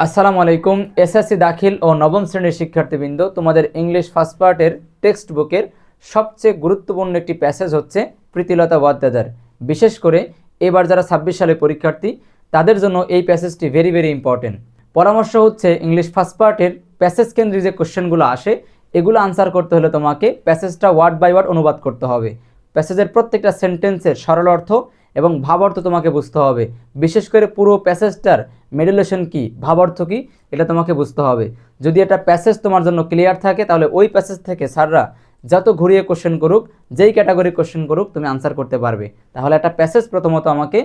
আসসালামু আলাইকুম। এসএসসি দাখিল ও নবম শ্রেণীর শিক্ষার্থীবৃন্দ, তোমাদের ইংলিশ ফার্স্ট পার্টের টেক্সট বুকের সবচেয়ে গুরুত্বপূর্ণ একটি প্যাসেজ হচ্ছে প্রীতিলতা ওয়াদ্দেদার। বিশেষ করে এবার যারা 26 সালে পরীক্ষার্থী তাদের জন্য এই প্যাসেজটি ভেরি ভেরি ইম্পর্টেন্ট। পরামর্শ হচ্ছে ইংলিশ ফার্স্ট পার্টের প্যাসেজ কেন্দ্রিক যে কোশ্চেনগুলো আসে এগুলো আনসার করতে হলে তোমাকে প্যাসেজটা ওয়ার্ড বাই ওয়ার্ড অনুবাদ করতে হবে। প্যাসেজের প্রত্যেকটা সেন্টেন্সের সরল অর্থ এবং ভাবার্থ তোমাকে বুঝতে হবে। বিশেষ করে পুরো প্যাসেজটার মেডুলেশন কি, ভাবার্থ কি, এটা তোমাকে বুঝতে হবে। যদি একটা প্যাসেজ তোমার জন্য ক্লিয়ার থাকে তাহলে ওই প্যাসেজ থেকে স্যাররা যত ঘুরিয়ে কোশ্চেন করুক, যেই ক্যাটাগরি কোশ্চেন করুক, তুমি আনসার করতে পারবে। তাহলে একটা প্যাসেজ প্রথমত আমাকে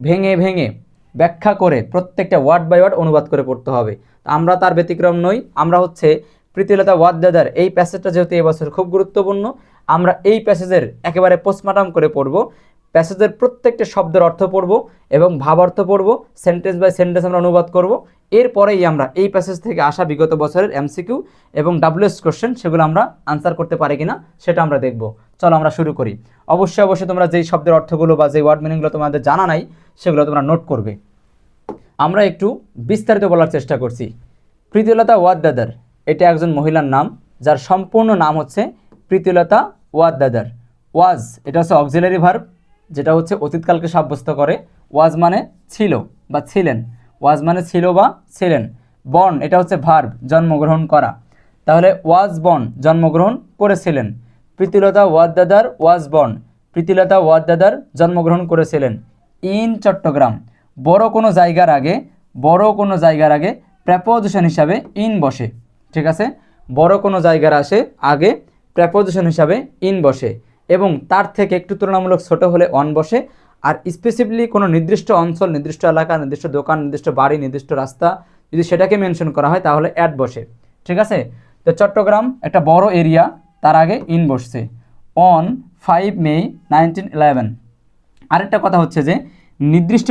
ভেঙে ভেঙে ব্যাখ্যা করে প্রত্যেকটা ওয়ার্ড বাই ওয়ার্ড অনুবাদ করে পড়তে হবে। আমরা তার ব্যতিক্রম নই। আমরা হচ্ছে প্রীতিলতা ওয়াদ্দেদার এই প্যাসেজটা যেহেতু এবছর খুব গুরুত্বপূর্ণ, আমরা এই প্যাসেজের একেবারে পোস্টমর্টম করে পড়ব। প্যাসেজের প্রত্যেকটা শব্দের অর্থ পড়ব এবং ভাবার্থ পড়ব, সেন্টেন্স বাই সেন্টেন্স আমরা অনুবাদ করব। এরপরেই আমরা এই প্যাসেজ থেকে আসা বিগত বছরের এমসিকিউ এবং ডাব্লিউএস কোশ্চেন সেগুলো আমরা আনসার করতে পারি কিনা সেটা আমরা দেখব। চলো আমরা শুরু করি। অবশ্যই তোমরা যেই শব্দের অর্থগুলো বা যেই ওয়ার্ড মিনিংগুলো তোমাদের জানা নাই সেগুলো তোমরা নোট করবে। আমরা একটু বিস্তারিত বলার চেষ্টা করছি। প্রীতিলতা ওয়াদ্দেদার এটা একজন মহিলার নাম, যার সম্পূর্ণ নাম হচ্ছে প্রীতিলতা ওয়াদ্দেদার। ওয়াজ এটা হচ্ছে অক্সিলারি ভার্ব, যেটা হচ্ছে অতীতকালকে সাব্যস্ত করে। ওয়াজ মানে ছিল বা ছিলেন, ওয়াজ মানে ছিল বা ছিলেন। বর্ন এটা হচ্ছে ভার্ব, জন্মগ্রহণ করা। তাহলে ওয়াজ বর্ন জন্মগ্রহণ করেছিলেন। প্রীতিলতা ওয়াদ্দেদার ওয়াজ বর্ন, প্রীতিলতা ওয়াদ্দেদার জন্মগ্রহণ করেছিলেন ইন চট্টগ্রাম। বড় কোনো জায়গার আগে প্রেপোজিশন হিসাবে ইন বসে। ঠিক আছে, বড় কোনো জায়গার আগে প্রেপোজিশন হিসাবে ইন বসে এবং তার থেকে একটু তুলনামূলক ছোট হলে অন বসে। আর স্পেসিফিকলি কোনো নির্দিষ্ট অঞ্চল, নির্দিষ্ট এলাকা, নির্দিষ্ট দোকান, নির্দিষ্ট বাড়ি, নির্দিষ্ট রাস্তা যদি সেটাকে মেনশন করা হয় তাহলে অ্যাট বসে। ঠিক আছে, তো চট্টগ্রাম একটা বড় এরিয়া, তার আগে ইন বসছে। অন 5 মে 1911। আরেকটা কথা হচ্ছে যে নির্দিষ্ট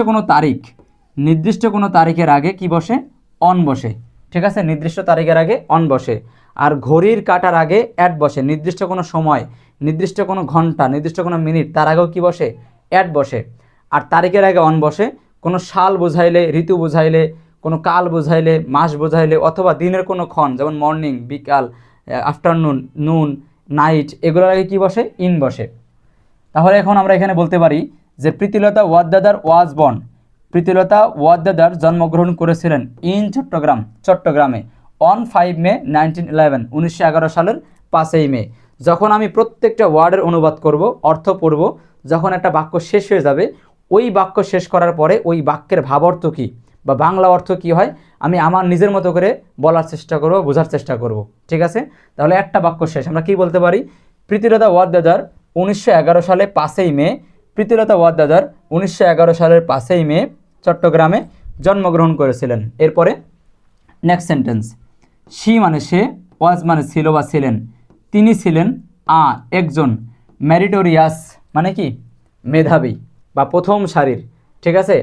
কোনো তারিখের আগে কি বসে? অন বসে। ঠিক আছে, নির্দিষ্ট তারিখের আগে অন বসে। আর ঘড়ির কাঁটার আগে অ্যাট বসে। নির্দিষ্ট কোনো সময়, নির্দিষ্ট কোনো ঘন্টা, নির্দিষ্ট কোনো মিনিট, তার আগেও কি বসে? অ্যাট বসে। আর তারিখের আগে অন বসে কোনো সাল বোঝাইলে, ঋতু বোঝাইলে, কোনো কাল বোঝাইলে, মাস বোঝাইলে, অথবা দিনের কোনো ক্ষণ, যেমন মর্নিং, বিকাল, আফটারনুন, নুন, নাইট, এগুলোর আগে কি বসে? ইন বসে। তাহলে এখন আমরা এখানে বলতে পারি যে প্রীতিলতা ওয়াদ্দেদার ওয়াজ বর্ন, প্রীতিলতা ওয়াদ্দেদার জন্মগ্রহণ করেছিলেন ইন চট্টগ্রামে অন 5 মে 1911, 1911 সালের 5ই মে। যখন আমি প্রত্যেকটা ওয়ার্ডের অনুবাদ করব, অর্থ পড়ব, যখন একটা বাক্য শেষ হয়ে যাবে, ওই বাক্য শেষ করার পরে ওই বাক্যের ভাবার্থ কী বা বাংলা অর্থ কী হয় আমি আমার নিজের মতো করে বলার চেষ্টা করব, বোঝার চেষ্টা করব। ঠিক আছে, তাহলে একটা বাক্য শেষ আমরা কি বলতে পারি? প্রীতিলতা ওয়াদ্দেদার 1911 সালে 5ই মে, প্রীতিলতা ওয়াদ্দেদার 1911 সালের 5ই মে চট্টগ্রামে জন্মগ্রহণ করেছিলেন। এরপরে নেক্সট সেন্টেন্স। শি মানে সে, ওয়াজ মানে ছিল বা ছিলেন, তিনি ছিলেন একজন, মেরিটোরিয়াস মানে কি? মেধাবী বা প্রথম সারির। ঠিক আছে,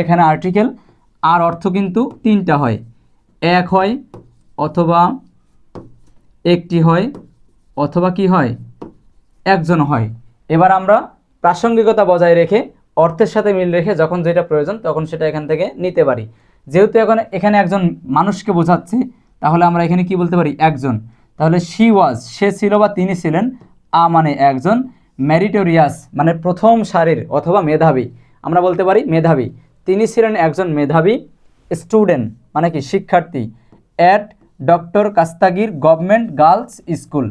এখানে আর্টিকেল, আর অর্থ কিন্তু তিনটা হয়, এক হয় অথবা একটি হয় অথবা কি হয়? একজন হয়। এবার আমরা প্রাসঙ্গিকতা বজায় রেখে অর্থের সাথে মিল রেখে যখন যেটা প্রয়োজন তখন সেটা এখান থেকে নিতে পারি। যেহেতু এখানে একজন মানুষকে বোঝাচ্ছে তাহলে আমরা এখানে কি বলতে পারি? একজন। তাহলে শি ওয়াজ সে ছিল বা তিনি ছিলেন, মানে একজন, মেরিটোরিয়াস মানে প্রথম সারির অথবা মেধাবী, আমরা বলতে পারি মেধাবী। তিনি ছিলেন একজন মেধাবী স্টুডেন্ট মানে কি? শিক্ষার্থী। At doctor Khastagir government girls school,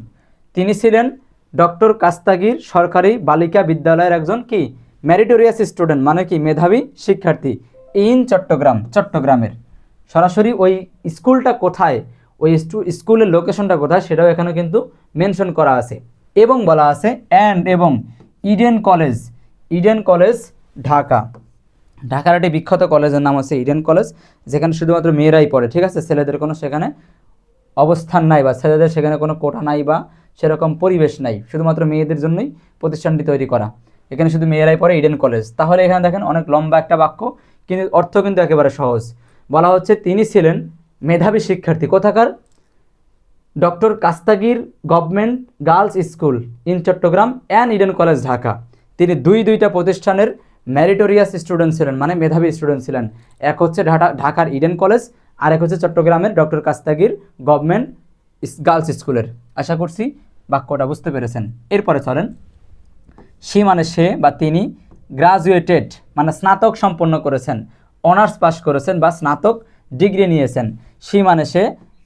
তিনি ছিলেন ডক্টর কাস্তাগির সরকারি বালিকা বিদ্যালয়ের একজন কি? মেরিটোরিয়াস স্টুডেন্ট মানে কি? মেধাবী শিক্ষার্থী। ইন চট্টগ্রামের। সরাসরি ওই স্কুলটা কোথায়, ওই স্কুলের লোকেশনটা কোথায় সেটাও এখানে কিন্তু মেনশন করা আছে। এবং বলা আছে এবং ইডেন কলেজ ঢাকার একটি বিখ্যাত কলেজের নাম আছে ইডেন কলেজ, যেখানে শুধুমাত্র মেয়েরাই পড়ে। ঠিক আছে, ছেলেদের কোনো সেখানে অবস্থান নাই বা ছেলেদের সেখানে কোনো কোটা নাই বা সেরকম পরিবেশ নাই, শুধুমাত্র মেয়েদের জন্যই প্রতিষ্ঠানটি তৈরি করা। এখানে শুধু মেয়েরাই পড়ে, ইডেন কলেজ। তাহলে এখানে দেখেন অনেক লম্বা একটা বাক্য, কিন্তু অর্থ কিন্তু একেবারে সহজ। বলা হচ্ছে তিনি ছিলেন মেধাবী শিক্ষার্থী কোথাকার? Doctor Khastagir government girls school in Chattogram and Eden college Dhaka. তিনি দুইটা প্রতিষ্ঠানের মেরিটোরিয়াস স্টুডেন্ট ছিলেন মানে মেধাবী স্টুডেন্ট ছিলেন। এক হচ্ছে ঢাকার ইডেন কলেজ আরেক হচ্ছে চট্টগ্রামের ডক্টর কাস্তাগির গভর্নমেন্ট গার্লস স্কুলের। আশা করছি বাক্যটা বুঝতে পেরেছেন। এরপরে চলেন, সে মানে সে বা তিনি গ্রাজুয়েটেড মানে স্নাতক সম্পন্ন করেছেন, অনার্স পাস করেছেন বা স্নাতক ডিগ্রি নিয়েছেন। সে মানে সে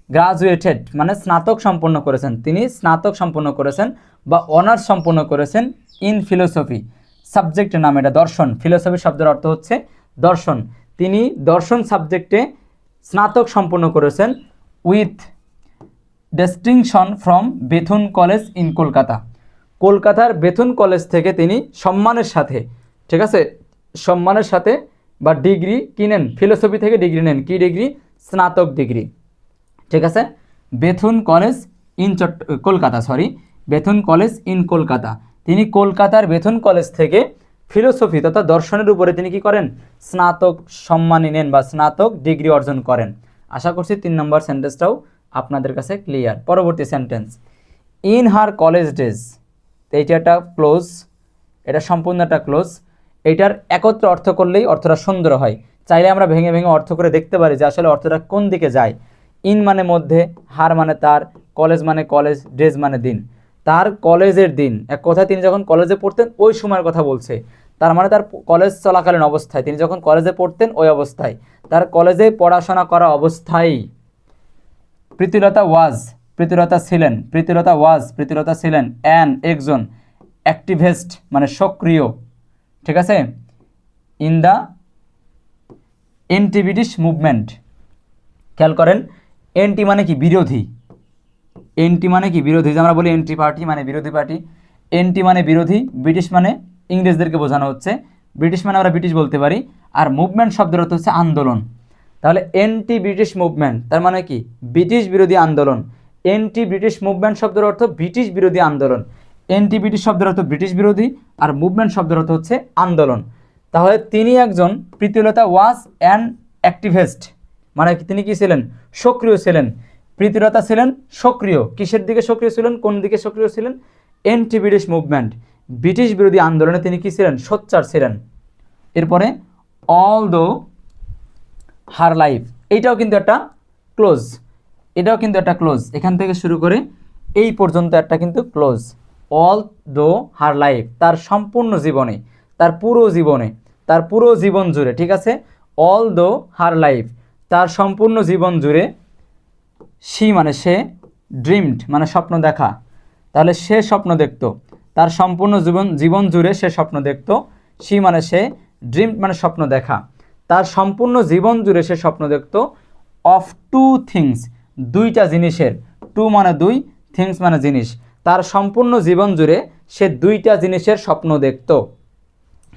গ্রাজুয়েটেড মানে স্নাতক সম্পন্ন করেছেন, তিনি স্নাতক সম্পন্ন করেছেন বা অনার্স সম্পন্ন করেছেন ইন ফিলোসফি, সাবজেক্টের নাম এটা দর্শন, ফিলোসফি শব্দের অর্থ হচ্ছে দর্শন। তিনি দর্শন সাবজেক্টে স্নাতক সম্পন্ন করেছেন with distinction from Bethune college in Kolkata, কলকাতার বেথুন কলেজ থেকে তিনি সম্মানের সাথে, ঠিক আছে, সম্মানের সাথে বা ডিগ্রি কি নেন, ফিলোসফি থেকে ডিগ্রি নেন। কি ডিগ্রি? স্নাতক ডিগ্রি, ঠিক আছে। Bethune college in Kolkata, Bethune college in Kolkata, তিনি কলকাতার বেথুন কলেজ থেকে ফিলোসফি তথা দর্শনের উপরে তিনি কি করেন? স্নাতক সম্মানী নেন বা স্নাতক ডিগ্রি অর্জন করেন। আশা করছি 3 নম্বর সেন্টেন্সটাও আপনাদের কাছে ক্লিয়ার। পরবর্তী sentence, in her college days, এইটা একটা ক্লোজ, এটা সম্পূর্ণ একটা ক্লোজ। এটার একত্রে অর্থ করলেই অর্থটা সুন্দর হয়। চাইলে আমরা ভেঙে ভেঙে অর্থ করে দেখতে পারি যে আসলে অর্থটা কোন দিকে যায়। ইন মানে মধ্যে, হার মানে তার, কলেজ মানে কলেজ, ডেজ মানে দিন। তার কলেজের দিন, এক কথায় তিনি যখন কলেজে পড়তেন ওই সময়ের কথা বলছে। তার মানে তার কলেজ চলাকালীন অবস্থায়, তিনি যখন কলেজে পড়তেন ওই অবস্থায়, তার কলেজে পড়াশোনা করা অবস্থায় প্রীতিলতা ওয়াজ, প্রীতিলতা ছিলেন, প্রীতিলতা ওয়াজ, প্রীতিলতা ছিলেন অ্যান একজন, অ্যাক্টিভিস্ট মানে সক্রিয়, ঠিক আছে, in the anti British movement. খেয়াল করেন, এন্টি মানে কি? বিরোধী। এন্টি মানে কি? বিরোধী। যে আমরা বলি এন্টি পার্টি মানে বিরোধী পার্টি, এন্টি মানে বিরোধী, ব্রিটিশ মানে ইংরেজদেরকে বোঝানো হচ্ছে, ব্রিটিশ মানে আমরা ব্রিটিশ বলতে পারি, আর মুভমেন্ট শব্দের অর্থ হচ্ছে আন্দোলন। তাহলে এন্টি ব্রিটিশ মুভমেন্ট তার মানে কি? ব্রিটিশ বিরোধী আন্দোলন। এন্টি ব্রিটিশ মুভমেন্ট শব্দের অর্থ ব্রিটিশ বিরোধী আন্দোলন। এন্টি ব্রিটিশ শব্দের অর্থ ব্রিটিশ বিরোধী, আর মুভমেন্ট শব্দের অর্থ হচ্ছে আন্দোলন। তাহলে তিনি একজন, প্রীতিলতা ওয়াজ অ্যান অ্যাক্টিভিস্ট মানে তিনি কি ছিলেন? সক্রিয় ছিলেন। প্রীতিলতা ছিলেন সক্রিয়। কিসের দিকে সক্রিয় ছিলেন? কোন দিকে সক্রিয় ছিলেন? এন্টি ব্রিটিশ মুভমেন্ট, ব্রিটিশ বিরোধী আন্দোলনে তিনি কি ছিলেন? সোচ্চার ছিলেন। এরপরে অল দো হার লাইফ, এইটাও কিন্তু একটা ক্লোজ, এটাও কিন্তু একটা ক্লোজ। এখান থেকে শুরু করে এই পর্যন্ত একটা কিন্তু ক্লোজ। অল দো হার লাইফ, তার সম্পূর্ণ জীবনে, তার পুরো জীবনে, তার পুরো জীবন জুড়ে, ঠিক আছে। অল দো হার লাইফ, তার সম্পূর্ণ জীবন জুড়ে, সি মানে সে, ড্রিমড মানে স্বপ্ন দেখা, তাহলে সে স্বপ্ন দেখত, তার সম্পূর্ণ জীবন জুড়ে সে স্বপ্ন দেখত। সি মানে সে, ড্রিমড মানে স্বপ্ন দেখা, তার সম্পূর্ণ জীবন জুড়ে সে স্বপ্ন দেখত। অফ টু থিংস, দুইটা জিনিসের, টু মানে দুই, থিংস মানে জিনিস, তার সম্পূর্ণ জীবন জুড়ে সে দুইটা জিনিসের স্বপ্ন দেখত।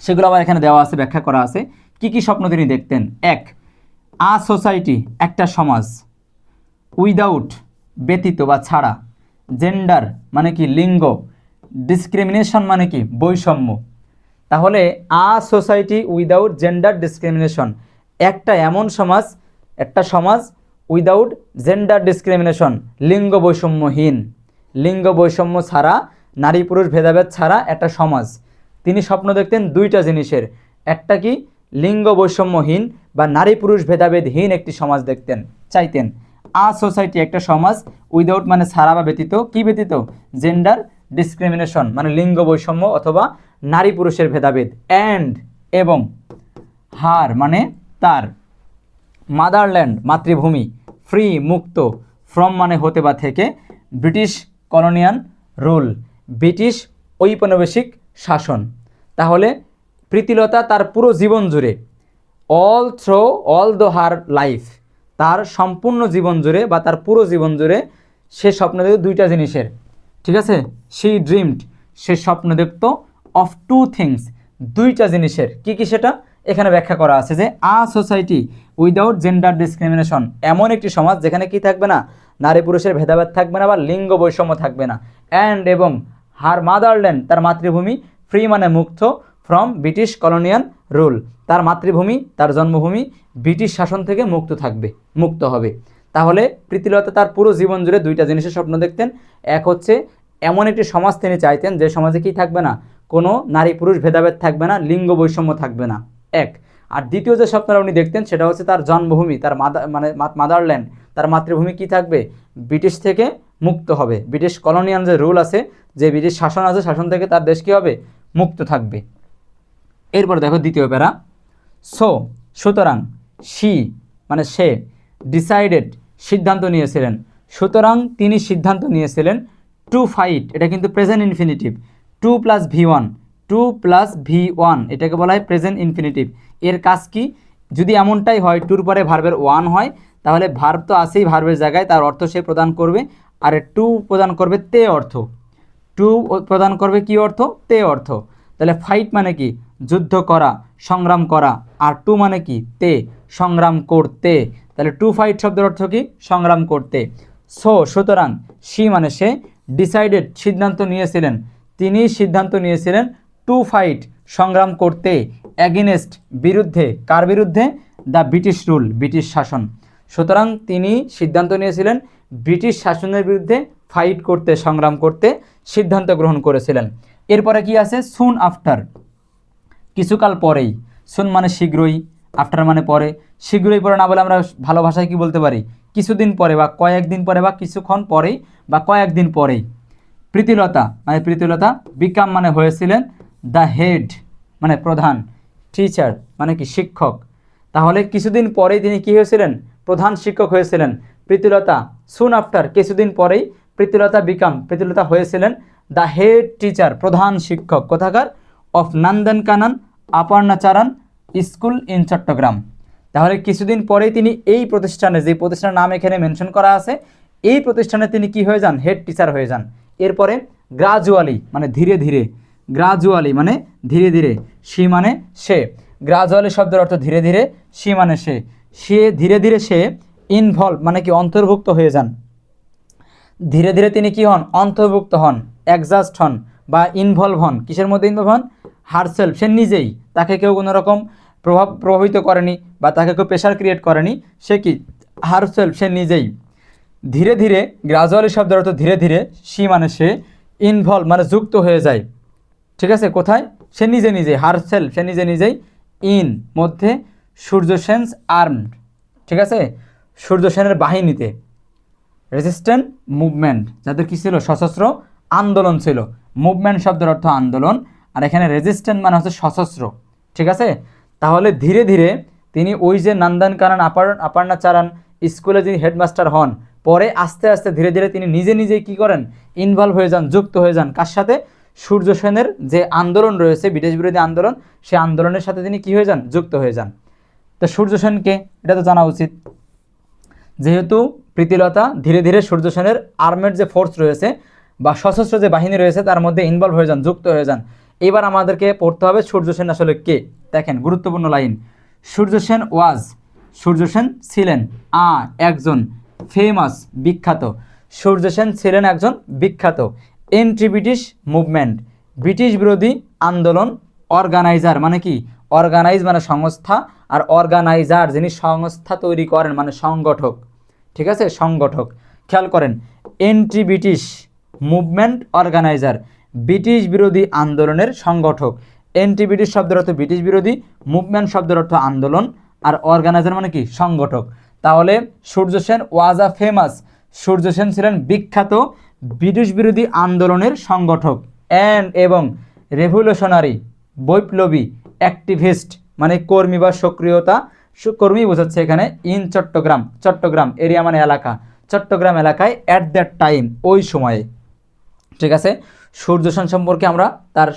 সেগুলো আবার এখানে দেওয়া আছে, ব্যাখ্যা করা আছে কি কি স্বপ্ন তিনি দেখতেন। এক, আ সোসাইটি একটা সমাজ, উইদাউট ব্যতীত বা ছাড়া, জেন্ডার মানে কি লিঙ্গ, ডিসক্রিমিনেশন মানে কি বৈষম্য। তাহলে আ সোসাইটি উইদাউট জেন্ডার ডিসক্রিমিনেশন, একটা এমন সমাজ, একটা সমাজ উইদাউট জেন্ডার ডিসক্রিমিনেশন লিঙ্গ বৈষম্যহীন, লিঙ্গ বৈষম্য ছাড়া, নারী পুরুষ ভেদাভেদ ছাড়া একটা সমাজ। তিনি স্বপ্ন দেখতেন দুইটা জিনিসের, একটা কি লিঙ্গ বৈষম্যহীন বা নারী পুরুষ ভেদাভেদহীন একটি সমাজ দেখতেন, চাইতেন। আ সোসাইটি একটা সমাজ, উইদাউট মানে ছাড়া বা ব্যতীত, কি ব্যতীত? জেন্ডার ডিসক্রিমিনেশন মানে লিঙ্গ বৈষম্য অথবা নারী পুরুষের ভেদাভেদ, অ্যান্ড এবং, হার মানে তার, মাদারল্যান্ড মাতৃভূমি, ফ্রি মুক্ত, ফ্রম মানে হতে বা থেকে, ব্রিটিশ কলোনিয়াল রুল ব্রিটিশ ঔপনিবেশিক শাসন। তাহলে প্রীতিলতা তার পুরো জীবন জুড়ে, অল দ্য হার লাইফ, তার সম্পূর্ণ জীবন জুড়ে বা তার পুরো জীবন জুড়ে সে স্বপ্ন দেখত দুইটা জিনিসের, ঠিক আছে। সি ড্রিমড, সে স্বপ্ন দেখত অফ টু থিংস, দুইটা জিনিসের। কি কি সেটা? এখানে ব্যাখ্যা করা আছে যে আ সোসাইটি উইদাউট জেন্ডার ডিসক্রিমিনেশন, এমন একটি সমাজ যেখানে কি থাকবে না? নারী পুরুষের ভেদাভেদ থাকবে না বা লিঙ্গ বৈষম্য থাকবে না। অ্যান্ড এবং, হার মাদারল্যান্ড তার মাতৃভূমি, ফ্রি মানে মুক্ত, ফ্রম ব্রিটিশ কলোনিয়াল রুল তার মাতৃভূমি, তার জন্মভূমি ব্রিটিশ শাসন থেকে মুক্ত থাকবে, মুক্ত হবে। তাহলে প্রীতিলতা তার পুরো জীবন জুড়ে দুইটা জিনিসের স্বপ্ন দেখতেন। এক হচ্ছে এমন একটি সমাজ তিনি চাইতেন যে সমাজে কি থাকবে না? কোনো নারী পুরুষ ভেদাভেদ থাকবে না, লিঙ্গ বৈষম্য থাকবে না, এক। আর দ্বিতীয় যে স্বপ্নটা উনি দেখতেন সেটা হচ্ছে তার জন্মভূমি, তার মাদারল্যান্ড, তার মাতৃভূমি কি থাকবে, ব্রিটিশ থেকে মুক্ত হবে। ব্রিটিশ কলোনিয়াল যে রুল আছে, যে ব্রিটিশ শাসন আছে, শাসন থেকে তার দেশ কী হবে, মুক্ত থাকবে। এরপর দেখো দ্বিতীয় প্যারা, সুতরাং সে ডিসাইডেড সিদ্ধান্ত নিয়েছিলেন, সুতরাং তিনি সিদ্ধান্ত নিয়েছিলেন টু ফাইট, এটা কিন্তু প্রেজেন্ট ইনফিনিটিভ, 2+V1 এটাকে বলা হয় প্রেজেন্ট ইনফিনিটিভ। এর কাজ কি, যদি এমনটাই হয় টুর পরে ভার্বের ওয়ান হয়, তাহলে ভার্ব তো আছেই, ভার্বের জায়গায় তার অর্থ সে প্রদান করবে, আর টু প্রদান করবে তে অর্থ, টু প্রদান করবে কি অর্থ, তে অর্থ। তাহলে ফাইট মানে কি, যুদ্ধ করা, সংগ্রাম করা, আর টু মানে কি, তে, সংগ্রাম করতে। তাহলে টু ফাইট শব্দের অর্থ কি, সংগ্রাম করতে। সুতরাং সে মানে সে, ডিসাইডেড সিদ্ধান্ত নিয়েছিলেন, তিনি সিদ্ধান্ত নিয়েছিলেন টু ফাইট সংগ্রাম করতে, অ্যাগেনেস্ট বিরুদ্ধে, কার বিরুদ্ধে, দ্য ব্রিটিশ রুল ব্রিটিশ শাসন। সুতরাং তিনি সিদ্ধান্ত নিয়েছিলেন ব্রিটিশ শাসনের বিরুদ্ধে ফাইট করতে, সংগ্রাম করতে সিদ্ধান্ত গ্রহণ করেছিলেন। এরপরে কি আছে, সুন আফটার, কিছুকাল পরেই, সুন মানে শীঘ্রই, আফটার মানে পরে, শীঘ্রই পরে না বলে আমরা ভালো ভাষায় কি বলতে পারি, কিছুদিন পরে বা কয়েকদিন পরে বা কিছুক্ষণ পরেই বা কয়েকদিন পরেই। প্রীতিলতা মানে প্রীতিলতা, বিকাম মানে হয়েছিলেন, দ্য হেড মানে প্রধান, টিচার মানে কি শিক্ষক। তাহলে কিছুদিন পরেই তিনি কি হয়েছিলেন, প্রধান শিক্ষক হয়েছিলেন। প্রীতিলতা সুন আফটার, কিছুদিন পরেই প্রীতিলতা প্রীতিলতা হয়েছিলেন দ্য হেড টিচার, প্রধান শিক্ষক, কোথাকার, of Nandankanan Aparnacharan school in Chattogram. তাহলে কিছুদিন পরেই তিনি এই প্রতিষ্ঠানে, যে প্রতিষ্ঠানের নাম এখানে মেনশন করা আছে, এই প্রতিষ্ঠানে তিনি কি হয়ে যান, হেড টিচার হয়ে যান। এরপরে গ্রাজুয়ালি মানে ধীরে ধীরে, গ্রাজুয়ালি মানে ধীরে ধীরে, সে মানে সে, গ্রাজুয়ালি শব্দের অর্থ ধীরে ধীরে, সে মানে সে, ধীরে ধীরে সে ইনভলভ মানে কি অন্তর্ভুক্ত হয়ে যান, ধীরে ধীরে তিনি কি হন, অন্তর্ভুক্ত হন, অ্যাডজাস্ট হন বা ইনভলভ হন। কিসের মধ্যে ইনভলভ হন, হারসেলফ, সে নিজেই, তাকে কেউ কোনো রকম প্রভাবিত করেনি বা তাকে কেউ প্রেশার ক্রিয়েট করেনি, সে কি, হারসেলফ, সে নিজেই। ধীরে ধীরে, গ্রাজুয়ালি শব্দের অর্থ ধীরে ধীরে, সে মানে সে, ইনভলভ মানে যুক্ত হয়ে যায়, ঠিক আছে, কোথায়, সে নিজে নিজে, হারসেলফ সে নিজে নিজেই, ইন মধ্যে, সূর্য সেনস আর্মড, ঠিক আছে, সূর্য সেনের বাহিনীতে, রেজিস্ট্যান্ট মুভমেন্ট, যাদের কি ছিল, সশস্ত্র আন্দোলন ছিল। মুভমেন্ট শব্দের অর্থ আন্দোলন, আর এখানে রেজিস্ট্যান্ট মানে হচ্ছে সশস্ত্র, ঠিক আছে। তাহলে ধীরে ধীরে তিনি ওই যে নন্দনকানন আপার্ণাচারণ স্কুলে যিনি হেডমাস্টার হন, পরে আস্তে আস্তে ধীরে ধীরে তিনি নিজে নিজেই কী করেন, ইনভলভ হয়ে যান, যুক্ত হয়ে যান, কার সাথে, সূর্য সেনের যে আন্দোলন রয়েছে, ব্রিটিশ বিরোধী আন্দোলন, সেই আন্দোলনের সাথে তিনি কী হয়ে যান, যুক্ত হয়ে যান। তো সূর্য সেনকে এটা তো জানা উচিত, যেহেতু প্রীতিলতা ধীরে ধীরে সূর্য সেনের আর্মের যে ফোর্স রয়েছে বা সশস্ত্র যে বাহিনী রয়েছে তার মধ্যে ইনভলভ হয়ে যান, যুক্ত হয়ে যান। এবার আমাদেরকে পড়তে হবে সূর্য সেন আসলে কে। দেখেন গুরুত্বপূর্ণ লাইন, সূর্য সেন ওয়াজ, সূর্য সেন ছিলেন, একজন, ফেমাস বিখ্যাত, সূর্য সেন ছিলেন একজন বিখ্যাত, এন্টি ব্রিটিশ মুভমেন্ট ব্রিটিশ বিরোধী আন্দোলন, অর্গানাইজার মানে কি, অর্গানাইজ মানে সংস্থা, আর অর্গানাইজার যিনি সংস্থা তৈরি করেন মানে সংগঠক, ঠিক আছে, সংগঠক। খেয়াল করেন, anti British movement organiser, British বিরোধী আন্দোলনের সংগঠক। এন্টি ব্রিটিশ শব্দের অর্থ ব্রিটিশ বিরোধী, মুভমেন্ট শব্দের অর্থ আন্দোলন, আর অর্গানাইজার মানে কি, সংগঠক। তাহলে সূর্য Sen was a famous, Surya Sen ছিলেন বিখ্যাত ব্রিটিশ বিরোধী আন্দোলনের সংগঠক, এবং রেভলিউশনারি বৈপ্লবী, অ্যাক্টিভিস্ট মানে কর্মী বা সক্রিয়তা, কর্মী বোঝাচ্ছে এখানে, ইন চট্টগ্রাম, চট্টগ্রাম এরিয়া মানে এলাকা, চট্টগ্রাম এলাকায় অ্যাট দ্যাট টাইম ওই সময়ে, ঠিক আছে। সূর্য সেন সম্পর্কে আমরা তার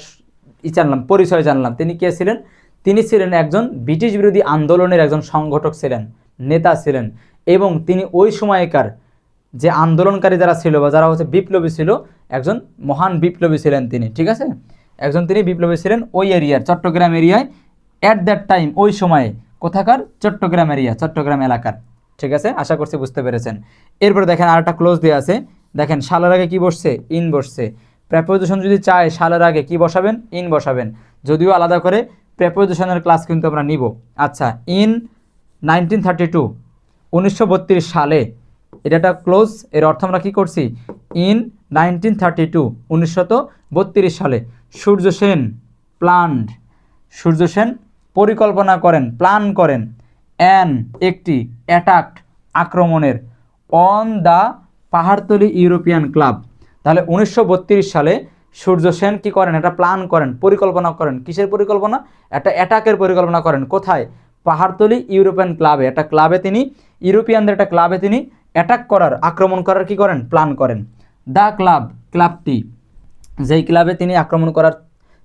জানলাম, পরিচয় জানলাম, তিনি কে ছিলেন, তিনি ছিলেন একজন ব্রিটিশ বিরোধী আন্দোলনের একজন সংগঠক ছিলেন, নেতা ছিলেন, এবং তিনি ওই সময়কার যে আন্দোলনকারী যারা ছিল বা যারা হচ্ছে বিপ্লবী ছিল, একজন মহান বিপ্লবী ছিলেন তিনি, ঠিক আছে, একজন তিনি বিপ্লবী ছিলেন ওই এরিয়ার, চট্টগ্রাম এরিয়ায়, অ্যাট দ্যাট টাইম ওই সময়ে, কোথাকার, চট্টগ্রাম এরিয়া, চট্টগ্রাম এলাকার, ঠিক আছে। আশা করছি বুঝতে পেরেছেন। এরপরে দেখেন আরেকটা ক্লোজ দেওয়া আছে, দেখেন সালের আগে কি বসছে, ইন বসছে। প্রেপোজিশন যদি চায় সালের আগে কি বসাবেন, ইন বসাবেন, যদিও আলাদা করে প্রেপোজিশনের ক্লাস কিন্তু আমরা নিব। আচ্ছা, ইন 1932 1932 সালে, এটা একটা ক্লোজ, এর অর্থ আমরা কী করছি, ইন 1932 1932 সালে সূর্য সেন প্ল্যান্ড, সূর্য সেন পরিকল্পনা করেন, প্ল্যান করেন, অ্যান একটি, অ্যাটাক আক্রমণের, on the Pahartali European club. তাহলে 1932 সালে সূর্য সেন কি করেন, একটা প্ল্যান করেন, পরিকল্পনা করেন। কিসের পরিকল্পনা? একটা অ্যাটাকের পরিকল্পনা করেন। কোথায়? পাহাড়তলি ইউরোপিয়ান ক্লাবে, একটা ক্লাবে তিনি, ইউরোপিয়ানদের একটা ক্লাবে তিনি অ্যাটাক করার, আক্রমণ করার কি করেন, প্ল্যান করেন। দ্য ক্লাব, ক্লাবটি, যেই ক্লাবে তিনি আক্রমণ করার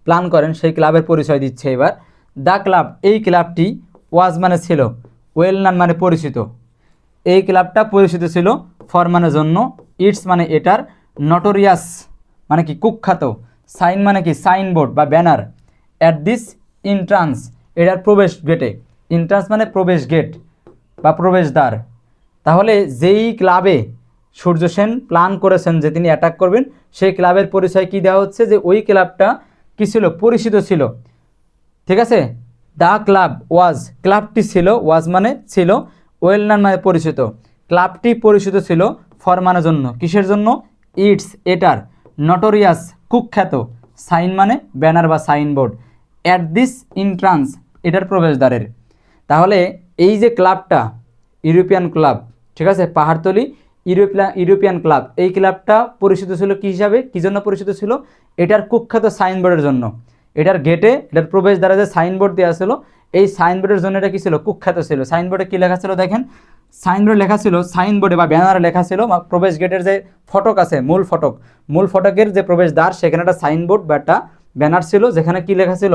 প্ল্যান করেন সেই ক্লাবের পরিচয় দিচ্ছে এবার। দ্য ক্লাব, এই ক্লাবটি, ওয়াজ মানে ছিল, ওয়েল নান মানে পরিচিত, এই ক্লাবটা পরিচিত ছিল, ফর মানে জন্য, ইটস মানে এটার, নটোরিয়াস মানে কি কুখ্যাত, সাইন মানে কি সাইনবোর্ড বা ব্যানার, অ্যাট দিস ইন্ট্রান্স এটার প্রবেশ গেটে, ইন্ট্রান্স মানে প্রবেশ গেট বা প্রবেশদ্বার। তাহলে যেই ক্লাবে সূর্য সেন প্ল্যান করেছেন যে তিনি অ্যাটাক করবেন, সেই ক্লাবের পরিচয় কি দেওয়া হচ্ছে, যে ওই ক্লাবটা কি ছিল, পরিচিত ছিল। ঠিক আছে, দ্য ক্লাব ওয়াজ, ক্লাবটি ছিল, ওয়াজ মানে ছিল, ওয়েল নান মানে পরিচিত, ক্লাবটি পরিচিত ছিল, ফর মানে জন্য, কিসের জন্য, ইটস এটার, নটোরিয়াস কুখ্যাত, সাইন মানে ব্যানার বা সাইনবোর্ড, অ্যাট দিস ইন্ট্রান্স এটার প্রবেশদ্বারের। তাহলে এই যে ক্লাবটা, ইউরোপিয়ান ক্লাব, ঠিক আছে, পাহাড়তলি ইউরোপিয়ান ক্লাব, এই ক্লাবটা পরিচিত ছিল কি হিসাবে, কি জন্য পরিচিত ছিল, এটার কুখ্যাত সাইনবোর্ডের জন্য। এটার গেটে, এটার প্রবেশদ্বারে যে সাইনবোর্ড দেওয়া ছিল, এই সাইনবোর্ডের জন্য এটা কি ছিল, কুখ্যাত ছিল। সাইনবোর্ডে কি লেখা ছিল দেখেন, সাইনবোর্ডে লেখা ছিল, সাইনবোর্ডে বা ব্যানারে লেখা ছিল, প্রবেশ গেটের যে ফটক আছে, মূল ফটকের যে প্রবেশদ্বার, সেখানে একটা সাইনবোর্ড বা একটা ব্যানার ছিল, যেখানে কি লেখা ছিল,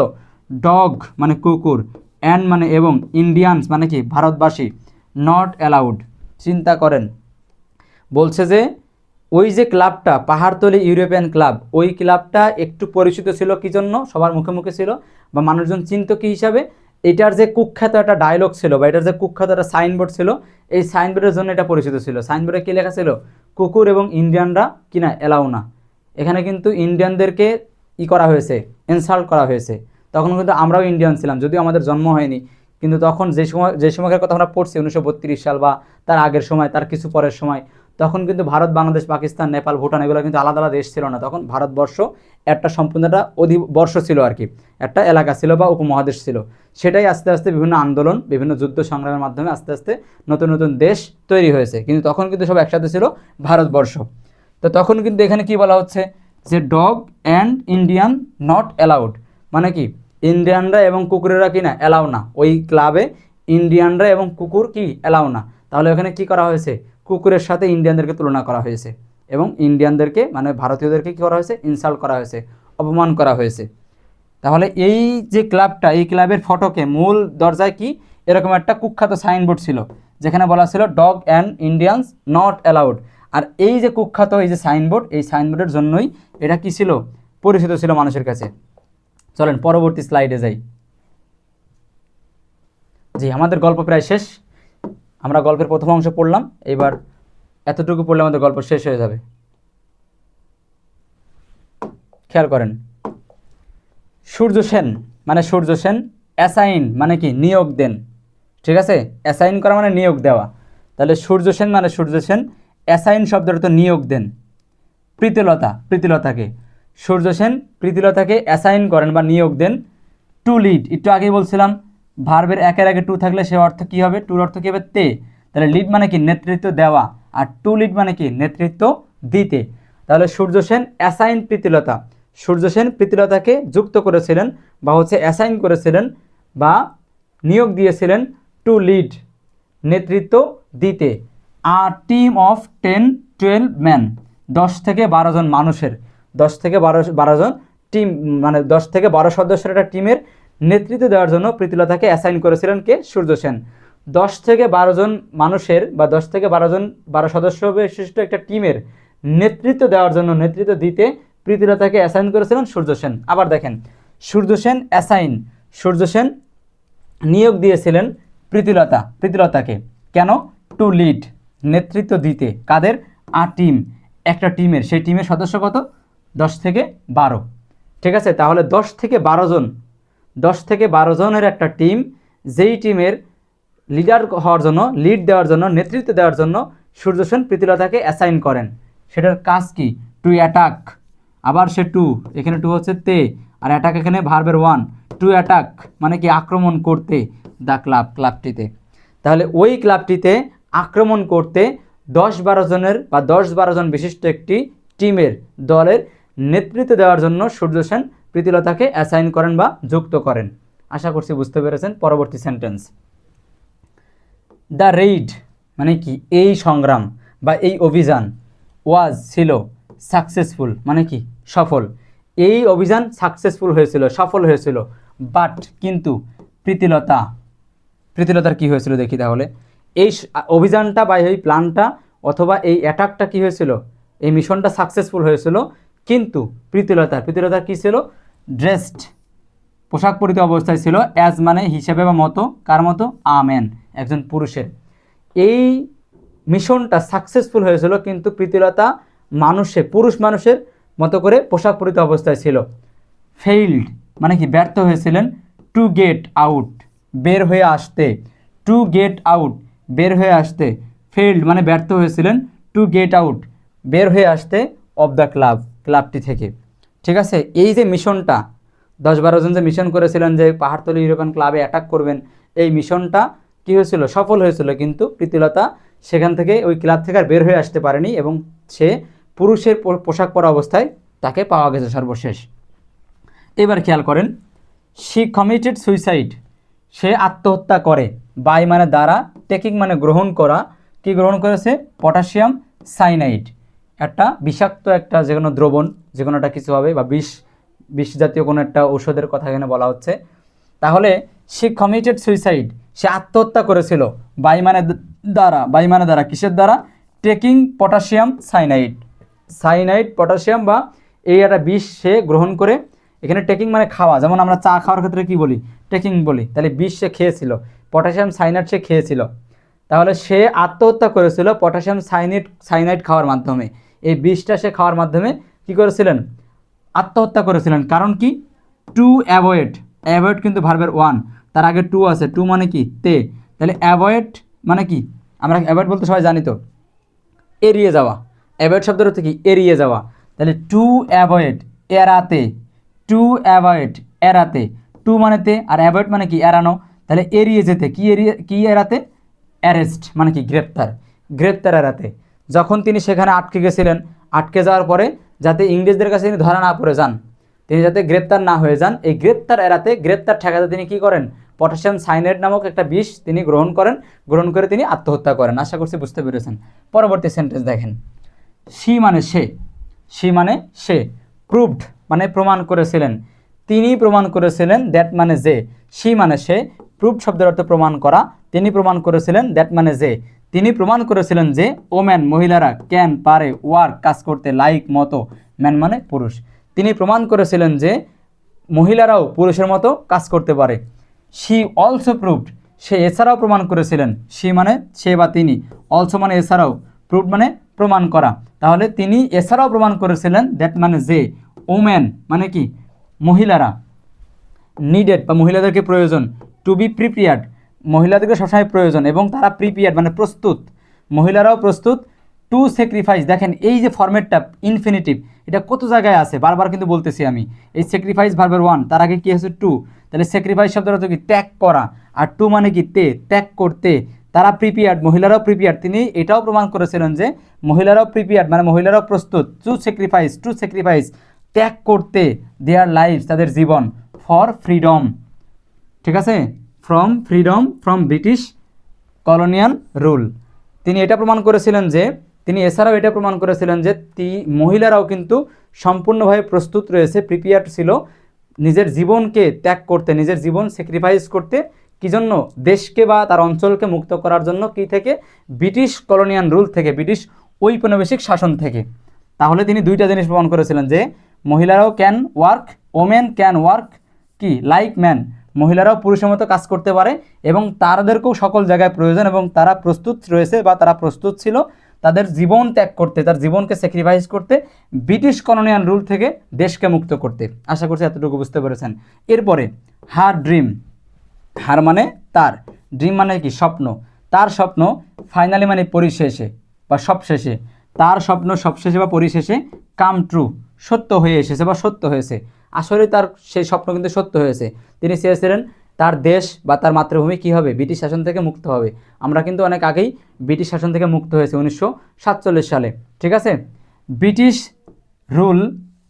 ডগ মানে কুকুর, অ্যান্ড মানে এবং, ইন্ডিয়ানস মানে কি ভারতবাসী, নট অ্যালাউড। চিন্তা করেন, বলছে যে ওই যে ক্লাবটা পাহাড়তলি ইউরোপিয়ান ক্লাব, ওই ক্লাবটা একটু পরিচিত ছিল কি জন্য, সবার মুখে মুখে ছিল বা মানুষজন চিনত কি হিসাবে, এটার যে কুখ্যাত একটা ডায়লগ ছিল বা এটার যে কুখ্যাত একটা সাইনবোর্ড ছিল, এই সাইনবোর্ডের জন্য এটা পরিচিত ছিল। সাইনবোর্ডে কী লেখা ছিল, কুকুর এবং ইন্ডিয়ানরা কিনা এলাও না। এখানে কিন্তু ইন্ডিয়ানদেরকে করা হয়েছে, ইনসাল্ট করা হয়েছে। তখন কিন্তু আমরাও ইন্ডিয়ান ছিলাম, যদিও আমাদের জন্ম হয়নি, কিন্তু তখন যে সময়কার কথা আমরা পড়ছি 1932 সাল বা তার আগের সময়, তার কিছু পরের সময়, তখন কিন্তু ভারত, বাংলাদেশ, পাকিস্তান, নেপাল, ভুটান এগুলো কিন্তু আলাদা আলাদা দেশ ছিল না। তখন ভারতবর্ষ একটা সম্পূর্ণ একটা অধিবর্ষ ছিল আর কি, একটা এলাকা ছিল বা উপমহাদেশ ছিল। সেটাই আস্তে আস্তে বিভিন্ন আন্দোলন, বিভিন্ন যুদ্ধ সংগ্রামের মাধ্যমে আস্তে আস্তে নতুন নতুন দেশ তৈরি হয়েছে, কিন্তু তখন কিন্তু সব একসাথে ছিল ভারতবর্ষ। তো তখন কিন্তু এখানে কি বলা হচ্ছে, যে dog and Indian not allowed, মানে কি ইন্ডিয়ানরা এবং কুকুরেরা কি না অ্যালাউ না, ওই ক্লাবে ইন্ডিয়ানরা এবং কুকুর কি অ্যালাউ না। তাহলে ওখানে কি করা হয়েছে, কুকুরের সাথে ইন্ডিয়ানদেরকে তুলনা করা হয়েছে এবং ইন্ডিয়ানদেরকে মানে ভারতীয়দেরকে কী করা হয়েছে, ইনসাল্ট করা হয়েছে, অপমান করা হয়েছে। তাহলে এই যে ক্লাবটা, এই ক্লাবের ফটকে মূল দরজায় কি এরকম একটা কুখ্যাত সাইনবোর্ড ছিল, যেখানে বলা ছিল dog and Indians not allowed. আর এই যে কুখ্যাত এই যে সাইনবোর্ড, এই সাইনবোর্ডের জন্যই এটা কি ছিল, পরিচিত ছিল মানুষের কাছে। চলেন পরবর্তী স্লাইডে যাই। জি, আমাদের গল্প প্রায় শেষ। আমরা গল্পের প্রথম অংশ পড়লাম, এবার এতটুকু পড়লে আমাদের গল্প শেষ হয়ে যাবে। খেয়াল করেন, সূর্য সেন মানে সূর্য সেন, অ্যাসাইন মানে কি নিয়োগ দেন, ঠিক আছে, অ্যাসাইন করা মানে নিয়োগ দেওয়া। তাহলে সূর্য সেন মানে সূর্য সেন, অ্যাসাইন শব্দটা তো নিয়োগ দেন। প্রীতিলতাকে সূর্য সেন প্রীতিলতাকে অ্যাসাইন করেন বা নিয়োগ দেন, টু লিড, একটু আগেই বলছিলাম ভার্বের একের আগে টু থাকলে সে অর্থ কী হবে, টুর অর্থ কী হবে, তে। তাহলে লিড মানে কি নেতৃত্ব দেওয়া, আর টু লিড মানে কি নেতৃত্ব দিতে। তাহলে সূর্য সেন অ্যাসাইন প্রীতিলতা, সূর্য সেন প্রীতিলতাকে যুক্ত করেছিলেন বা হচ্ছে অ্যাসাইন করেছিলেন বা নিয়োগ দিয়েছিলেন, টু লিড নেতৃত্ব দিতে, আ টিম অফ 10-12 ম্যান, 10 থেকে 12 জন মানুষের, 10 থেকে 12 জন টিম মানে 10 থেকে 12 সদস্যের একটা টিমের নেতৃত্ব দেওয়ার জন্য প্রীতিলতাকে অ্যাসাইন করেছিলেন কে, সূর্য সেন। 10 থেকে 12 জন মানুষের বা 10 থেকে 12 সদস্য বিশিষ্ট একটা টিমের নেতৃত্ব দেওয়ার জন্য, নেতৃত্ব দিতে প্রীতিলতাকে অ্যাসাইন করেছিলেন সূর্য সেন। আবার দেখেন, সূর্য সেন অ্যাসাইন, সূর্য সেন নিয়োগ দিয়েছিলেন প্রীতিলতাকে, কেন, টু লিড নেতৃত্ব দিতে, কাদের, আ টিম একটা টিমের, সেই টিমের সদস্য কত, 10 থেকে 12, ঠিক আছে। তাহলে 10 থেকে 12 জন, 10 থেকে 12 জনের একটা টিম, যেই টিমের লিডার হওয়ার জন্য, লিড দেওয়ার জন্য, নেতৃত্ব দেওয়ার জন্য সূর্য সেন প্রীতিলতাকে অ্যাসাইন করেন, সেটার কাজ কি, টু অ্যাটাক, আবার সে টু, এখানে টু হচ্ছে তে, আর অ্যাটাক এখানে ভার্বের ওয়ান, টু অ্যাটাক মানে কি আক্রমণ করতে, দ্য ক্লাব ক্লাবটিতে। তাহলে ওই ক্লাবটিতে আক্রমণ করতে 10-12 জনের বা 10-12 জন বিশিষ্ট একটি টিমের দলের নেতৃত্ব দেওয়ার জন্য সূর্য সেন প্রীতিলতাকে অ্যাসাইন করেন বা যুক্ত করেন। আশা করছি বুঝতে পেরেছেন। পরবর্তী সেন্টেন্স, দ্য রেইড মানে কি এই সংগ্রাম বা এই অভিযান, ওয়াজ ছিল, সাকসেসফুল মানে কি সফল, এই অভিযান সাকসেসফুল হয়েছিল, সফল হয়েছিল, বাট কিন্তু প্রীতিলতার কি হয়েছিল দেখি তাহলে। এই অভিযানটা বা এই প্ল্যানটা অথবা এই অ্যাটাকটা কি হয়েছিল, এই মিশনটা সাকসেসফুল হয়েছিল, কিন্তু প্রীতিলতার কি ছিল, ড্রেসড পোশাক পরিহিত অবস্থায় ছিল, অ্যাজ মানে হিসেবে বা মতো, কার মতো, আ ম্যান একজন পুরুষের। এই মিশনটা সাকসেসফুল হয়েছিল কিন্তু প্রীতিলতা পুরুষ মানুষের মতো করে পোশাক পরিহিত অবস্থায় ছিল। ফেইল্ড মানে কি ব্যর্থ হয়েছিলেন, টু গেট আউট বের হয়ে আসতে, টু গেট আউট বের হয়ে আসতে, ফেইল্ড মানে ব্যর্থ হয়েছিলেন, টু গেট আউট বের হয়ে আসতে, অফ দ্য ক্লাবটি থেকে। ঠিক আছে, এই যে মিশনটা 10-12 জন যে মিশন করেছিলেন যে পাহাড়তলি ইউরোপিয়ান ক্লাবে অ্যাটাক করবেন, এই মিশনটা কি হয়েছিল, সফল হয়েছিল, কিন্তু প্রীতিলতা সেখান থেকে ওই ক্লাব থেকে আর বের হয়ে আসতে পারেনি এবং সে পুরুষের পোশাক পরা অবস্থায় তাকে পাওয়া গেছে সর্বশেষ। এবার খেয়াল করেন, শি কমিটেড সুইসাইড সে আত্মহত্যা করে, বাই মানে দ্বারা, টেকিং মানে গ্রহণ করা, কি গ্রহণ করেছে, পটাশিয়াম সাইনাইড একটা বিষাক্ত একটা যে কোনো দ্রবণ, যে কোনো একটা কিছু হবে বা বিষ জাতীয় কোনো একটা ঔষধের কথা এখানে বলা হচ্ছে। তাহলে শি কমিটেড সুইসাইড সে আত্মহত্যা করেছিল, বাই মানে দ্বারা কিসের দ্বারা, টেকিং পটাশিয়াম সাইনাইড পটাশিয়াম বা এই একটা বিষ সে গ্রহণ করে। এখানে টেকিং মানে খাওয়া, যেমন আমরা চা খাওয়ার ক্ষেত্রে কি বলি, টেকিং বলি, তাহলে বিষ সে খেয়েছিল, পটাশিয়াম সাইনাইড সে খেয়েছিল। তাহলে সে আত্মহত্যা করেছিল পটাশিয়াম সাইনাইড খাওয়ার মাধ্যমে। এই বিষটা সে খাওয়ার মাধ্যমে কি করেছিলেন, আত্মহত্যা করেছিলেন। কারণ কি, টু অ্যাভয়েড কিন্তু ভার্বের ওয়ান, তার আগে টু আছে, টু মানে কি তে, তাহলে অ্যাভয়েড মানে কি, আমরা অ্যাভয়েড বলতে সবাই জানি তো, এড়িয়ে যাওয়া। অ্যাভয়েড শব্দের অর্থ কি, এড়িয়ে যাওয়া। তাহলে টু অ্যাভয়েড এড়াতে, টু অ্যাভয়েড এড়াতে, টু মানে তে আর অ্যাভয়েড মানে কি এড়ানো, তাহলে এড়িয়ে যেতে, কি এড়াতে, অ্যারেস্ট মানে কি গ্রেপ্তার এড়াতে। যখন তিনি সেখানে আটকে গেছিলেন, আটকে যাওয়ার পরে যাতে ইংরেজদের কাছে তিনি ধরা না পড়ে যান, তিনি যাতে গ্রেপ্তার না হয়ে যান, এই গ্রেপ্তার এড়াতে, গ্রেপ্তার ঠেকাতে তিনি কি করেন, পটাশিয়াম সাইনাইড নামক একটা বিষ তিনি গ্রহণ করে তিনি আত্মহত্যা করেন। আশা করছি বুঝতে পেরেছেন। পরবর্তী সেন্টেন্স দেখেন, সি মানে সে, প্রুভড মানে প্রমাণ করেছিলেন, তিনি প্রমাণ করেছিলেন, দ্যাট মানে যে, সি মানে সে, প্রুভড শব্দের অর্থ প্রমাণ করা, তিনি প্রমাণ করেছিলেন, দ্যাট মানে যে, তিনি প্রমাণ করেছিলেন যে, ওম্যান মহিলারা, ক্যান পারে, ওয়ার্ক কাজ করতে, লাইক মতো, ম্যান মানে পুরুষ, তিনি প্রমাণ করেছিলেন যে মহিলারাও পুরুষের মতো কাজ করতে পারে। শি অলসো প্রুভড সে এছাড়াও প্রমাণ করেছিলেন, সি মানে সে বা তিনি, অলসো মানে এছাড়াও, প্রুভড মানে প্রমাণ করা, তাহলে তিনি এছাড়াও প্রমাণ করেছিলেন, দ্যাট মানে যে, ওম্যান মানে কি মহিলারা, নিডেড বা মহিলাদেরকে প্রয়োজন, টু বি প্রিপেয়ার্ড মহিলাদেরকে সবসময় প্রয়োজন এবং তারা প্রিপেয়ার্ড মানে প্রস্তুত, মহিলারাও প্রস্তুত, টু স্যাক্রিফাইস। দেখেন এই যে ফরম্যাটটা ইনফিনিটিভ, এটা কত জায়গায় আছে, বারবার কিন্তু বলতেছি আমি, এই স্যাক্রিফাইস ভার্বের ওয়ান, তার আগে কি আছে টু, তাহলে স্যাক্রিফাইস শব্দের অর্থ কি ত্যাগ করা, আর টু মানে কি তে, ত্যাগ করতে, তারা প্রিপেয়ার্ড মহিলারাও প্রিপেয়ার্ড, তিনি এটাও প্রমাণ করেছিলেন যে মহিলারাও প্রিপেয়ার্ড মানে মহিলারাও প্রস্তুত, টু স্যাক্রিফাইস ত্যাগ করতে, দেয়ার লাইফ তাদের জীবন, ফর ফ্রিডম, ঠিক আছে, ফ্রম ব্রিটিশ কলোনিয়াল রুল। তিনি এটা প্রমাণ করেছিলেন যে, তিনি এছাড়াও এটা প্রমাণ করেছিলেন যে মহিলারাও কিন্তু সম্পূর্ণভাবে প্রস্তুত রয়েছে, প্রিপেয়ার্ড ছিল নিজের জীবনকে ত্যাগ করতে, নিজের জীবন স্যাক্রিফাইস করতে, কি জন্য, দেশকে বা তার অঞ্চলকে মুক্ত করার জন্য, কি থেকে, ব্রিটিশ কলোনিয়াল রুল থেকে, ব্রিটিশ ঔপনিবেশিক শাসন থেকে। তাহলে তিনি দুইটা জিনিস প্রমাণ করেছিলেন যে মহিলারাও can work, women can work কি লাইক ম্যান, মহিলারাও পুরুষের মতো কাজ করতে পারে এবং তাদেরকেও সকল জায়গায় প্রয়োজন এবং তারা প্রস্তুত রয়েছে বা তারা প্রস্তুত ছিল তাদের জীবন ত্যাগ করতে, তার জীবনকে স্যাক্রিফাইস করতে, ব্রিটিশ কলোনিয়াল রুল থেকে দেশকে মুক্ত করতে। আশা করছি এতটুকু বুঝতে পেরেছেন। এরপরে হার ড্রিম, হার মানে তার, ড্রিম মানে কি স্বপ্ন, তার স্বপ্ন, ফাইনালি মানে পরিশেষে বা সবশেষে, তার স্বপ্ন সবশেষে বা পরিশেষে, কাম ট্রু সত্য হয়ে এসেছে বা সত্য হয়েছে। আসলে তার সেই স্বপ্ন কিন্তু সত্য হয়েছে। তিনি চেয়েছিলেন তার দেশ বা তার মাতৃভূমি কী হবে, ব্রিটিশ শাসন থেকে মুক্ত হবে। আমরা কিন্তু অনেক আগেই ব্রিটিশ শাসন থেকে মুক্ত হয়েছে 1947 সালে, ঠিক আছে। British rule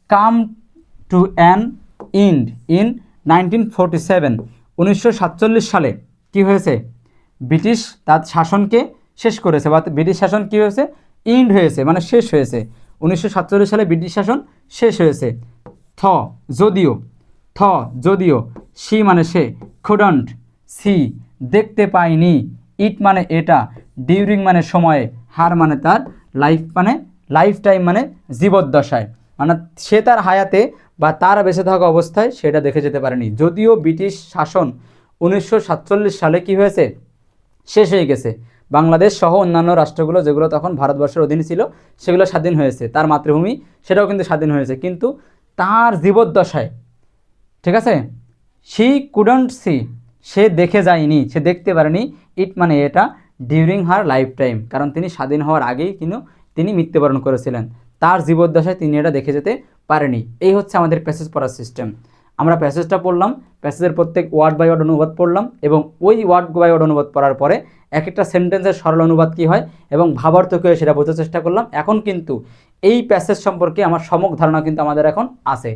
came to an end in 1947, 1947 সালে কি হয়েছে, ব্রিটিশ তার শাসনকে শেষ করেছে বা ব্রিটিশ শাসন কী হয়েছে, ইন্ড হয়েছে মানে শেষ হয়েছে। 1947 সালে ব্রিটিশ শাসন শেষ হয়েছে। থ যদিও, থ যদিও, সি মানে সে, কুডন্ট সি দেখতে পায়নি, ইট মানে এটা, ডিউরিং মানে সময়ে, হার মানে তার, লাইফ মানে লাইফ টাইম মানে জীবদ্দশায়, মানে সে তার হায়াতে বা তার বেঁচে থাকা অবস্থায় সেটা দেখে যেতে পারেনি। যদিও ব্রিটিশ শাসন 1947 সালে কি হয়েছে, শেষ হয়ে গেছে। বাংলাদেশ সহ অন্যান্য রাষ্ট্রগুলো যেগুলো তখন ভারতবর্ষের অধীনে ছিল সেগুলো স্বাধীন হয়েছে, তার মাতৃভূমি সেটাও কিন্তু স্বাধীন হয়েছে, কিন্তু তার জীবদ্দশায়, ঠিক আছে, শি কুডন্ট সি সে দেখে যায়নি, সে দেখতে পারেনি, ইট মানে এটা, ডিউরিং হার লাইফ টাইম কারণ তিনি স্বাধীন হওয়ার আগেই কিন্তু তিনি মৃত্যুবরণ করেছিলেন, তার জীবদ্দশায় তিনি এটা দেখে যেতে পারেনি। এই হচ্ছে আমাদের প্যাসেজ পড়ার সিস্টেম। আমরা প্যাসেজটা পড়লাম, প্যাসেজের প্রত্যেক ওয়ার্ড বাই ওয়ার্ড অনুবাদ পড়লাম এবং ওই ওয়ার্ড বাই ওয়ার্ড অনুবাদ পড়ার পরে এক একটা সেন্টেন্সের সরল অনুবাদ কী হয় এবং ভাবার্থ কী হয় সেটা বোঝার চেষ্টা করলাম। এখন কিন্তু এই প্যাসেজ সম্পর্কে আমার সম্যক ধারণা কিন্তু আমাদের এখন আছে।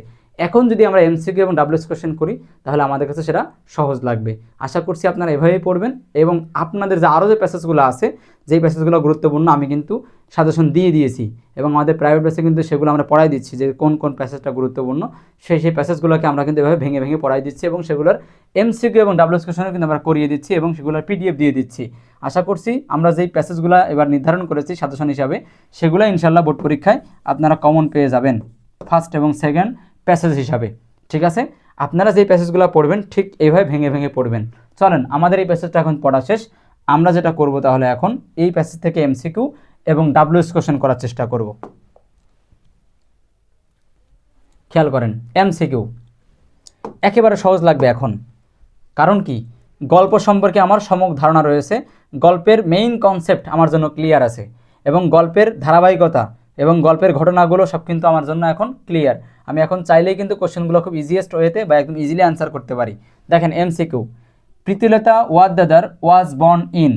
এখন যদি আমরা এমসিকিউ এবং ডাব্লিউএস কোশ্চেন করি তাহলে আমাদের কাছে সেটা সহজ লাগবে। আশা করছি আপনারা এভাবেই পড়বেন এবং আপনাদের যে আরও যে প্যাসেজগুলো আছে, যেই প্যাসেজগুলো গুরুত্বপূর্ণ আমি কিন্তু সাজেশন দিয়ে দিয়েছি এবং আমাদের প্রাইভেট বেসে কিন্তু সেগুলো আমরা পড়াই দিচ্ছি যে কোন কোন প্যাসেজটা গুরুত্বপূর্ণ, সেই প্যাসেজগুলোকে আমরা কিন্তু এভাবে ভেঙে ভেঙে পড়াই দিচ্ছি এবং সেগুলোর এমসিকিউ এবং ডাব্লিউএস কোশ্চেনও কিন্তু আমরা করিয়ে দিচ্ছি এবং সেগুলোর পিডিএফ দিয়ে দিচ্ছি। আশা করছি আমরা যেই প্যাসেজগুলো এবার নির্ধারণ করেছি সাজেশন হিসাবে সেগুলো ইনশাল্লাহ বোর্ড পরীক্ষায় আপনারা কমন পেয়ে যাবেন ফার্স্ট এবং সেকেন্ড প্যাসেজ হিসাবে, ঠিক আছে। আপনারা যেই প্যাসেজগুলো পড়বেন ঠিক এইভাবে ভেঙে ভেঙে পড়বেন। চলেন আমাদের এই প্যাসেজটা এখন পড়া শেষ, আমরা যেটা করব তাহলে এখন এই প্যাসেজ থেকে এমসিকিউ এবং ডাব্লিউএস কোশ্চেন করার চেষ্টা করব। খেয়াল করেন এমসিকিউ একেবারে সহজ লাগবে এখন, কারণ কি গল্প সম্পর্কে আমার সম্যক ধারণা রয়েছে, গল্পের মেইন কনসেপ্ট আমার জন্য ক্লিয়ার আছে এবং গল্পের ধারাবাহিকতা এবং গল্পের ঘটনাগুলো সব কিন্তু আমার জন্য এখন ক্লিয়ার। আমি এখন চাইলেই কিন্তু কোশ্চেনগুলো খুব ইজিয়েস্ট ওয়েতে বা একদম ইজিলি অ্যান্সার করতে পারি। দেখেন MCQ, Pritilata Waddedar was born in,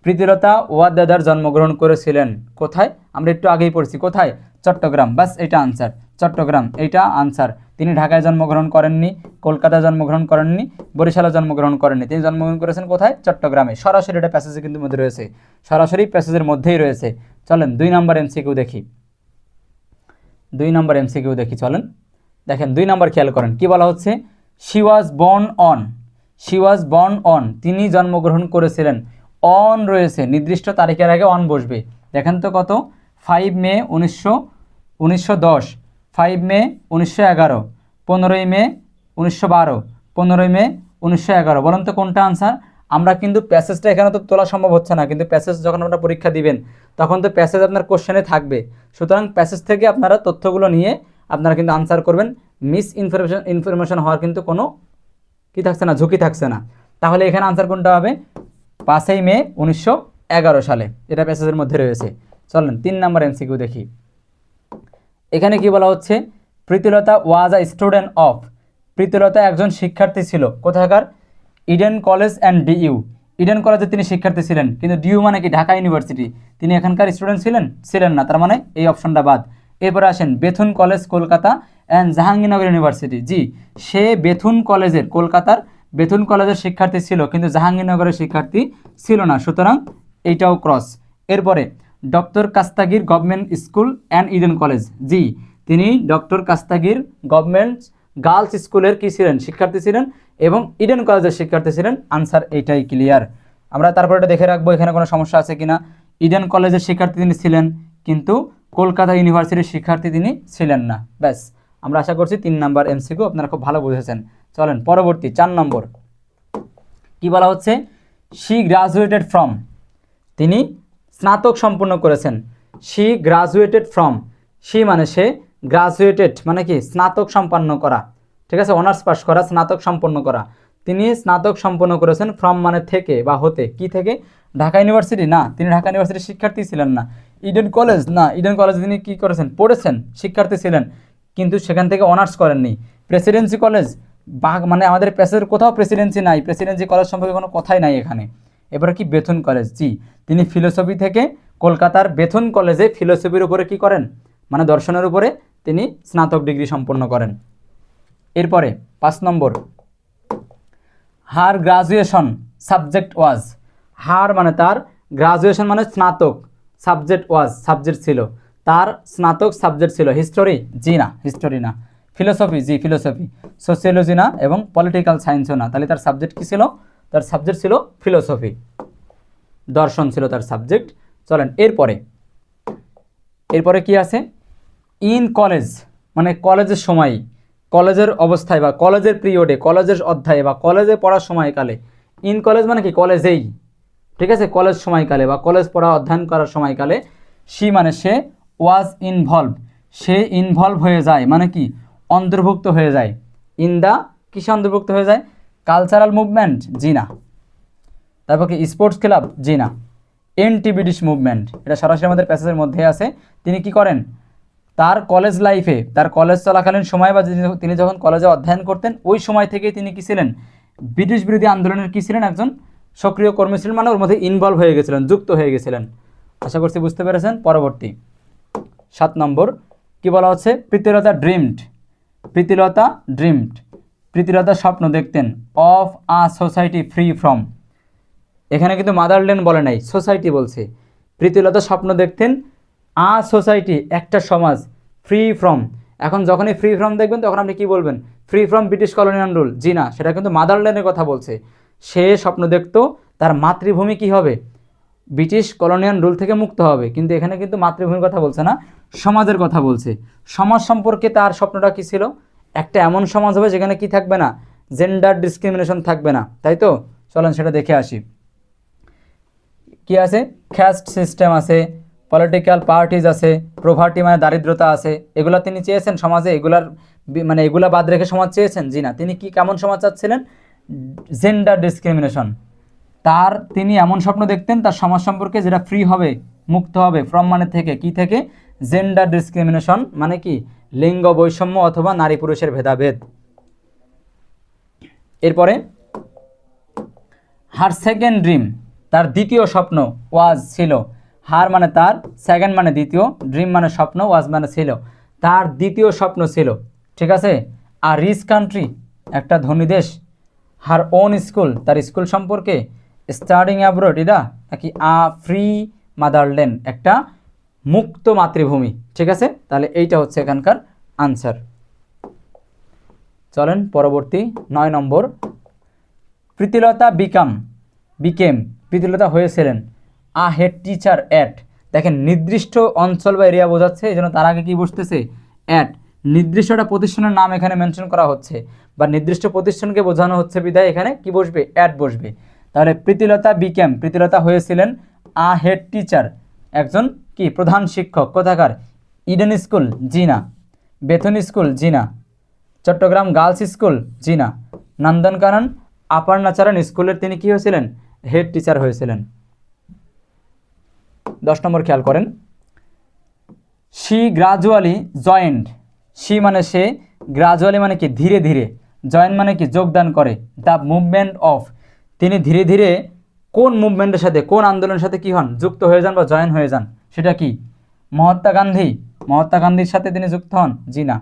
Pritilata Waddedar জন্মগ্রহণ করেছিলেন কোথায়, আমরা একটু আগেই পড়ছি কোথায়, চট্টগ্রাম, বাস এটা আনসার, চট্টগ্রাম এইটা আনসার। তিনি ঢাকায় জন্মগ্রহণ করেননি, কলকাতায় জন্মগ্রহণ করেননি, বরিশালে জন্মগ্রহণ করেননি, তিনি জন্মগ্রহণ করেছেন কোথায়, চট্টগ্রামে। সরাসরি এটা প্যাসেজে কিন্তু মধ্যে রয়েছে, সরাসরি প্যাসেজের মধ্যেই রয়েছে। চলেন 2 নম্বর এমসিকিউ দেখি, 2 নম্বর এমসিকিউ দেখি চলেন। দেখেন 2 নম্বর খেয়াল করেন কি বলা হচ্ছে, she was born on, she was born on তিনি জন্মগ্রহণ করেছিলেন, অন রয়েছে নির্দিষ্ট তারিখের আগে অন বসবে। দেখেন তো কত, 5 মে 1910, 5 মে 1911, 15 মে 1912, 15 মে 1911, বলেন তো কোনটা আনসার। আমরা কিন্তু প্যাসেজটা এখানে তো তোলা সম্ভব হচ্ছে না, কিন্তু প্যাসেজ যখন আপনারা পরীক্ষা দিবেন তখন তো প্যাসেজ আপনার কোশ্চেনে থাকবে, সুতরাং প্যাসেজ থেকে আপনারা তথ্যগুলো নিয়ে আপনারা কিন্তু আনসার করবেন। মিস ইনফরমেশন হওয়ার কিন্তু কোনো কি থাকছে না, ঝুঁকি থাকছে না। তাহলে এখানে আনসার কোনটা হবে, 5 মে 1911 সালে, এটা প্যাসেজের মধ্যে রয়েছে। চলেন 3 নম্বর এমসিকিউ দেখি। এখানে কি বলা হচ্ছে, প্রীতিলতা ওয়াজ আ স্টুডেন্ট অফ, প্রীতিলতা একজন শিক্ষার্থী ছিল কোথাকার, Eden college and DU, Eden কলেজে তিনি শিক্ষার্থী ছিলেন, কিন্তু ডিইউ মানে কি, ঢাকা ইউনিভার্সিটি, তিনি এখানকার স্টুডেন্ট ছিলেন না, তার মানে এই অপশনটা বাদ। এরপরে আসেন Bethune college Kolkata and Jahangirnagar university, G say Bethune কলেজের, কলকাতার বেথুন কলেজের শিক্ষার্থী ছিল কিন্তু জাহাঙ্গীরনগরের শিক্ষার্থী ছিল না, সুতরাং এইটাও ক্রস। এরপরে doctor Khastagir government school and Eden college, জি তিনি ডক্টর কাস্তাগির গভর্নমেন্ট গার্লস স্কুলের কি ছিলেন, শিক্ষার্থী ছিলেন এবং ইডেন কলেজের শিক্ষার্থী ছিলেন, আনসার এইটাই ক্লিয়ার। আমরা তারপরে এটা দেখে রাখবো এখানে কোনো সমস্যা আছে কিনা। ইডেন কলেজের শিক্ষার্থী তিনি ছিলেন কিন্তু কলকাতা ইউনিভার্সিটির শিক্ষার্থী তিনি ছিলেন না, ব্যাস। আমরা আশা করছি 3 নম্বর এমসিকিউ আপনারা খুব ভালো বুঝেছেন। চলেন পরবর্তী 4 নম্বর কি বলা হচ্ছে, শি গ্রাজুয়েটেড ফ্রম, তিনি স্নাতক সম্পন্ন করেছেন, শি গ্রাজুয়েটেড ফ্রম, শি মানে সে, গ্রাজুয়েটেড মানে কি স্নাতক সম্পন্ন করা, ঠিক আছে, অনার্স পাস করা, স্নাতক সম্পন্ন করা। তিনি স্নাতক সম্পন্ন করেছেন, ফ্রম মানে থেকে বা হতে, কি থেকে, ঢাকা ইউনিভার্সিটি না, তিনি ঢাকা ইউনিভার্সিটির শিক্ষার্থী ছিলেন না, ইডেন কলেজ না, ইডেন কলেজে তিনি কী করেছেন, পড়েছেন, শিক্ষার্থী ছিলেন, কিন্তু সেখান থেকে অনার্স করেননি। প্রেসিডেন্সি কলেজ মানে আমাদের প্যাসেজের কোথাও প্রেসিডেন্সি নাই, প্রেসিডেন্সি কলেজ সম্পর্কে কোনো কথাই নাই এখানে। এবারে কি বেথুন কলেজ, জি, তিনি ফিলোসফি থেকে কলকাতার বেথুন কলেজে ফিলোসফির উপরে কি করেন, মানে দর্শনের উপরে তিনি স্নাতক ডিগ্রি সম্পন্ন করেন। এরপরে 5 নম্বর, হার গ্রাজুয়েশন সাবজেক্ট ওয়াজ। হার মানে তার, গ্রাজুয়েশন মানে স্নাতক, সাবজেক্ট ওয়াজ সাবজেক্ট ছিল, তার স্নাতক সাবজেক্ট ছিল হিস্টোরি, জি না, হিস্টোরি না। ফিলোসফি, জি ফিলোসফি। সোশিওলজি না এবং পলিটিক্যাল সায়েন্সও না, তাহলে তার সাবজেক্ট কী ছিল, তার সাবজেক্ট ছিল ফিলোসফি, দর্শন ছিল তার সাবজেক্ট। চলেন এরপরে কি আছে, ইন কলেজ মানে কলেজের সময়, কলেজের অবস্থায় বা কলেজের পিরিয়ডে, কলেজের অধ্যায়ে বা কলেজে পড়ার সময়কালে। ইন কলেজ মানে কি কলেজেই, ঠিক আছে, কলেজ সময়কালে বা কলেজ পড়া অধ্যয়ন করার সময়কালে। সি মানে সে, ওয়াজ ইনভলভ সে ইনভলভ হয়ে যায়, মানে কি অন্তর্ভুক্ত হয়ে যায়। ইন দা কিসে অন্তর্ভুক্ত হয়ে যায়, কালচারাল মুভমেন্ট, জি না। তারপর কি স্পোর্টস ক্লাব, জি না। এন্টি ব্রিটিশ মুভমেন্ট, এটা সরাসরি আমাদের প্যাসেজের মধ্যে আছে। তিনি কি করেন, তার কলেজ লাইফে, তার কলেজ চলাকালীন সময় বা তিনি যখন কলেজে অধ্যয়ন করতেন ওই সময় থেকে তিনি কি ছিলেন, ব্রিটিশ বিরোধী আন্দোলনের কি ছিলেন, একজন সক্রিয় কর্মী ছিলেন, মানে ওর মধ্যে ইনভলভ হয়ে গেছিলেন, যুক্ত হয়ে গেছিলেন। আশা করছি বুঝতে পেরেছেন। পরবর্তী 7 নম্বর কি বলা হচ্ছে, প্রীতিলতা ড্রিমড, প্রীতিলতা ড্রিমড, প্রীতিলতা স্বপ্ন দেখতেন, of a society free from. এখানে কিন্তু মাদারল্যান্ড বলে নাই, সোসাইটি বলছে। প্রীতিলতা স্বপ্ন দেখতেন আ সোসাইটি, একটা সমাজ, ফ্রি ফ্রম। এখন যখনই ফ্রি ফ্রম দেখবেন তখন আপনি কি বলবেন, free from British colonial rule, জি না, সেটা কিন্তু মাদারল্যান্ডের কথা বলছে। সে স্বপ্ন দেখতো তার মাতৃভূমি কি হবে, ব্রিটিশ কলোনিয়াল রুল থেকে মুক্ত হবে, কিন্তু এখানে কিন্তু মাতৃভূমির কথা বলছে না, সমাজের কথা বলছে। সমাজ সম্পর্কে তার স্বপ্নটা কি ছিল, একটা এমন সমাজ হবে যেখানে কি থাকবে না, জেন্ডার ডিসক্রিমিনেশন থাকবে না, তাই তো। চলেন সেটা দেখে আসি। কি আছে, ক্যাস্ট সিস্টেম আছে, পলিটিক্যাল পার্টিজ আছে, প্রভার্টি মানে দারিদ্রতা আছে, এগুলা তিনি চেয়েছেন সমাজে, এগুলার মানে এগুলা বাদ রেখে সমাজ চেয়েছেন, জি না। তিনি কি কেমন সমাজ চাচ্ছিলেন, জেন্ডার ডিসক্রিমিনেশন। তিনি এমন স্বপ্ন দেখতেন তার সমাজ সম্পর্কে যেটা ফ্রি হবে, মুক্ত হবে, ফ্রম মানে থেকে, কি থেকে, জেন্ডার ডিসক্রিমিনেশন মানে কি লিঙ্গ বৈষম্য অথবা নারী পুরুষের ভেদাভেদ। এরপরে হার সেকেন্ড ড্রিম, তার দ্বিতীয় স্বপ্ন, ওয়াজ ছিল। হার মানে তার, সেকেন্ড মানে দ্বিতীয়, ড্রিম মানে স্বপ্ন, ওয়াজ মানে ছিল, তার দ্বিতীয় স্বপ্ন ছিল, ঠিক আছে। আর রিচ কান্ট্রি, একটা ধনী দেশ। হার ওন স্কুল, তার স্কুল সম্পর্কে। স্টাডিং অ্যাব্রড, এটা নাকি আ ফ্রি মাদারল্যান্ড, একটা মুক্ত মাতৃভূমি, ঠিক আছে। তাহলে এইটা হচ্ছে এখানকার আনসার। চলেন পরবর্তী 9 নম্বর, প্রীতিলতা বিকেম, প্রীতিলতা হয়েছিলেন আ হেড টিচার অ্যাট। দেখেন নির্দিষ্ট অঞ্চল বা এরিয়া বোঝাচ্ছে, এই জন্য তার আগে কি বসতেছে, অ্যাট। নির্দিষ্ট একটা প্রতিষ্ঠানের নাম এখানে মেনশন করা হচ্ছে, বা নির্দিষ্ট প্রতিষ্ঠানকে বোঝানো হচ্ছে বিধায় এখানে কি বসবে, অ্যাট বসবে। তাহলে প্রীতিলতা হয়েছিলেন আ হেড টিচার, একজন কি প্রধান শিক্ষক। কোথাকার, ইডেন স্কুল, জি না। বেথুন স্কুল, জি না। চট্টগ্রাম গার্লস স্কুল, জি না। নন্দনকানন আপার ন্যাচারাল স্কুলের তিনি কি হয়েছিলেন, হেড টিচার হয়েছিলেন। 10 নম্বর খেয়াল করেন, শি গ্রাজুয়ালি জয়েন্ট, শি মানে সে, গ্রাজুয়ালি মানে কি ধীরে ধীরে, জয়েন মানে কি যোগদান করে, দ্য মুভমেন্ট অফ, তিনি ধীরে ধীরে কোন মুভমেন্টের সাথে, কোন আন্দোলনের সাথে কি হন, যুক্ত হয়ে যান বা জয়েন হয়ে যান, সেটা কি মহাত্মা গান্ধীর সাথে তিনি যুক্ত হন, জি না।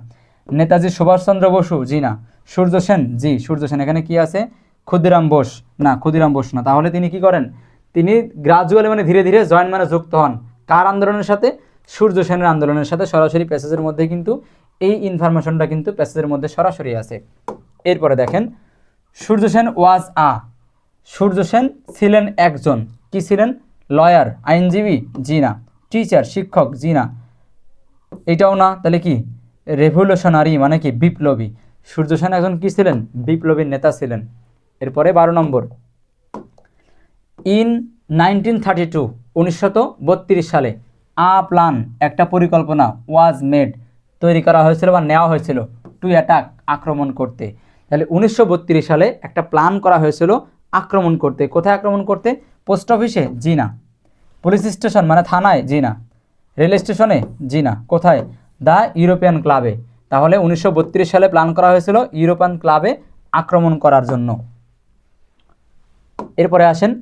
নেতাজি সুভাষচন্দ্র বসু, জি না। সূর্য সেন, জি সূর্য সেন। এখানে কি আছে, ক্ষুদিরাম বোস না। তাহলে তিনি কি করেন, তিনি গ্রাজুয়ালি মানে ধীরে ধীরে, জয়েন মানে যুক্ত হন, কার আন্দোলনের সাথে, সূর্য সেনের আন্দোলনের সাথে। সরাসরি প্যাসেজের মধ্যে কিন্তু এই ইনফরমেশনটা কিন্তু প্যাসেজের মধ্যে সরাসরি আছে। এরপরে দেখেন, সূর্য সেন ছিলেন একজন, কি ছিলেন, লয়ার আইনজীবী, জি না। টিচার শিক্ষক, জি না, এটাও না। তাহলে কি রেভলিউশনারি মানে কি বিপ্লবী। সূর্য সেন একজন কি ছিলেন, বিপ্লবী নেতা ছিলেন। এরপরে 12 নম্বর, ইন 1932 সালে আ প্ল্যান, একটা পরিকল্পনা, ওয়াজ মেড, তৈরি করা হয়েছিল বা নেওয়া হয়েছিল, টু অ্যাটাক, আক্রমণ করতে। তাহলে 1932 সালে একটা প্ল্যান করা হয়েছিল আক্রমণ করতে। কোথায় আক্রমণ করতে, পোস্ট অফিসে, জি না। পুলিশ স্টেশন মানে থানায়, জি না। রেল স্টেশনে, জি না। কোথায়, দ্য ইউরোপিয়ান ক্লাবে, তাহলে 1932 সালে প্ল্যান করা হয়েছিল ইউরোপিয়ান ক্লাবে আক্রমণ করার জন্য। এরপরে আসেন,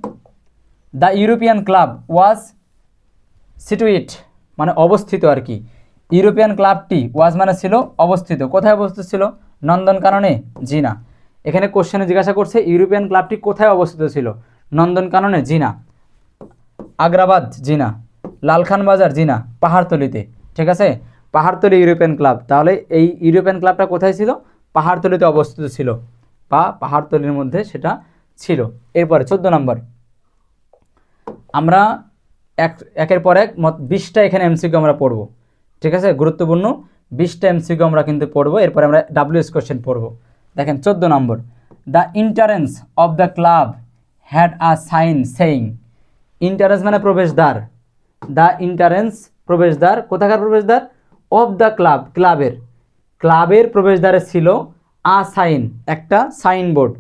দ্য ইউরোপিয়ান ক্লাব ওয়াজ সিটুয়েট মানে অবস্থিত আর কি। ইউরোপিয়ান ক্লাবটি ওয়াজ মানে ছিল অবস্থিত। কোথায় অবস্থিত ছিল? নন্দনকাননে? জি না। এখানে কোশ্চেনে জিজ্ঞাসা করছে ইউরোপিয়ান ক্লাবটি কোথায় অবস্থিত ছিল? নন্দনকাননে? জি না। আগ্রাবাদ? জি না। লালখান বাজার? জি না। পাহাড়তলিতে। ঠিক আছে, পাহাড়তলি ইউরোপিয়ান ক্লাব। তাহলে এই ইউরোপিয়ান ক্লাবটা কোথায় ছিল? পাহাড়তলিতে অবস্থিত ছিল, বা পাহাড়তলির মধ্যে সেটা ছিল। এরপরে 14 নম্বর, আমরা একের পর এক 20টা এখানে এমসিকিউ আমরা পড়ব। ঠিক আছে, গুরুত্বপূর্ণ 20টা এমসিকিউ আমরা কিন্তু পড়ব। এরপরে আমরা ডাব্লিউএস কোশ্চেন পড়ব। দেখেন 14 নম্বর, the entrance of the club had a sign saying. Entrance মানে প্রবেশদ্বার। দ্য ইন্টারেন্স প্রবেশদ্বার। কোথাকার প্রবেশদ্বার? অফ দ্য ক্লাব, ক্লাবের। ক্লাবের প্রবেশদ্বারে ছিল আ সাইন, একটা সাইনবোর্ড।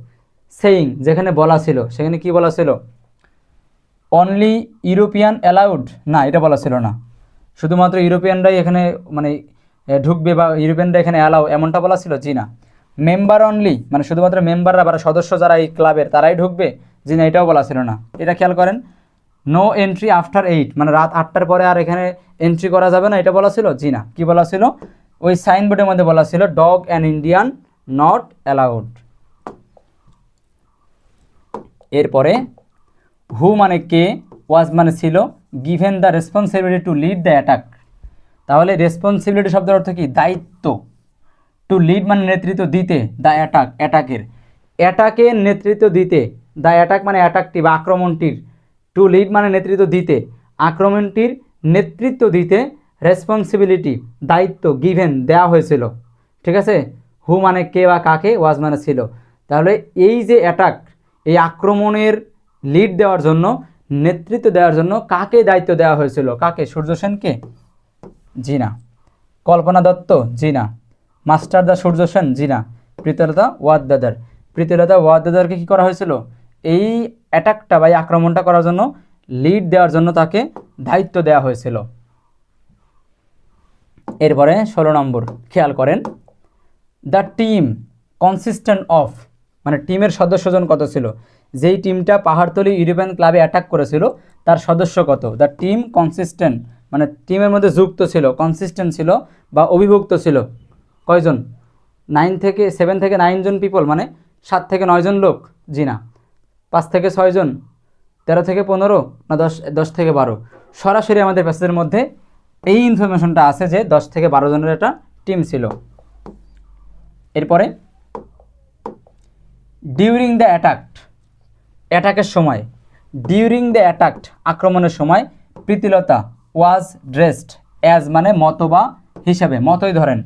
সেইং যেখানে বলা ছিল, সেখানে কি বলা ছিল? Only European allowed? না, এটা বলা ছিল না। শুধুমাত্র ইউরোপিয়ানরাই এখানে মানে ঢুকবে, বা ইউরোপিয়ানরা এখানে অ্যালাউ, এমনটা বলা ছিল? জি না। মেম্বার অনলি মানে শুধুমাত্র মেম্বাররা বা সদস্য যারা এই ক্লাবের তারাই ঢুকবে? জি না, এটাও বলা ছিল না। এটা খেয়াল করেন। নো এন্ট্রি আফটার 8 মানে রাত 8টার পরে আর এখানে এন্ট্রি করা যাবে না, এটা বলা ছিল? জি না। কি বলা ছিল? ওই সাইনবোর্ডের মধ্যে বলা ছিল dog and Indian not allowed. এরপরে হু মানে কে, ওয়াজ মানে ছিল, given the responsibility to lead the attack. তাহলে রেসপন্সিবিলিটি শব্দের অর্থ কি? দায়িত্ব। টু লিড মানে নেতৃত্ব দিতে, দ্য অ্যাটাক অ্যাটাকের নেতৃত্ব দিতে। দ্য অ্যাটাক মানে অ্যাটাকটি বা আক্রমণটির। টু লিড মানে নেতৃত্ব দিতে, আক্রমণটির নেতৃত্ব দিতে। রেসপন্সিবিলিটি দায়িত্ব, গিভেন দেওয়া হয়েছিল। ঠিক আছে, হু মানে কে বা কাকে, ওয়াজ মানে ছিল। তাহলে এই যে অ্যাটাক, এই আক্রমণের লিড দেওয়ার জন্য, নেতৃত্ব দেওয়ার জন্য কাকে দায়িত্ব দেওয়া হয়েছিল? কাকে? সূর্য সেনকে? জি না। কল্পনা দত্ত? জি না। মাস্টার দা সূর্য সেন? জি না। প্রীতিলতা ওয়াদ্দেদার? প্রীতিলতা ওয়াদ্দেদারকে কী করা হয়েছিল? এই অ্যাটাকটা বা এই আক্রমণটা করার জন্য, লিড দেওয়ার জন্য তাকে দায়িত্ব দেওয়া হয়েছিল। এরপরে 16 নম্বর, খেয়াল করেন, দ্য টিম কনসিস্টেন্ট অফ মানে টিমের সদস্যজন কত ছিল? যেই টিমটা পাহাড়তলি ইউরোপিয়ান ক্লাবে অ্যাটাক করেছিল তার সদস্য কত? দ্য টিম কনসিস্টেন্ট মানে টিমের মধ্যে যুক্ত ছিল, কনসিস্টেন্ট ছিল বা অভিভুক্ত ছিল কয়জন? 7 থেকে 9 জন পিপল মানে 7 থেকে 9 জন লোক? জি না। 5 থেকে 6 জন? 13 থেকে 15 না 10 থেকে 12? সরাসরি আমাদের প্যাসেজের মধ্যে এই ইনফরমেশনটা আছে যে 10 থেকে 12 জনের একটা টিম ছিল। এরপরে ডিউরিং দ্য অ্যাটাকের সময়, ডিউরিং দ্য অ্যাটাক আক্রমণের সময়, প্রীতিলতা ওয়াজ ড্রেসড অ্যাজ মানে মতো বা হিসাবে, মতোই ধরেন।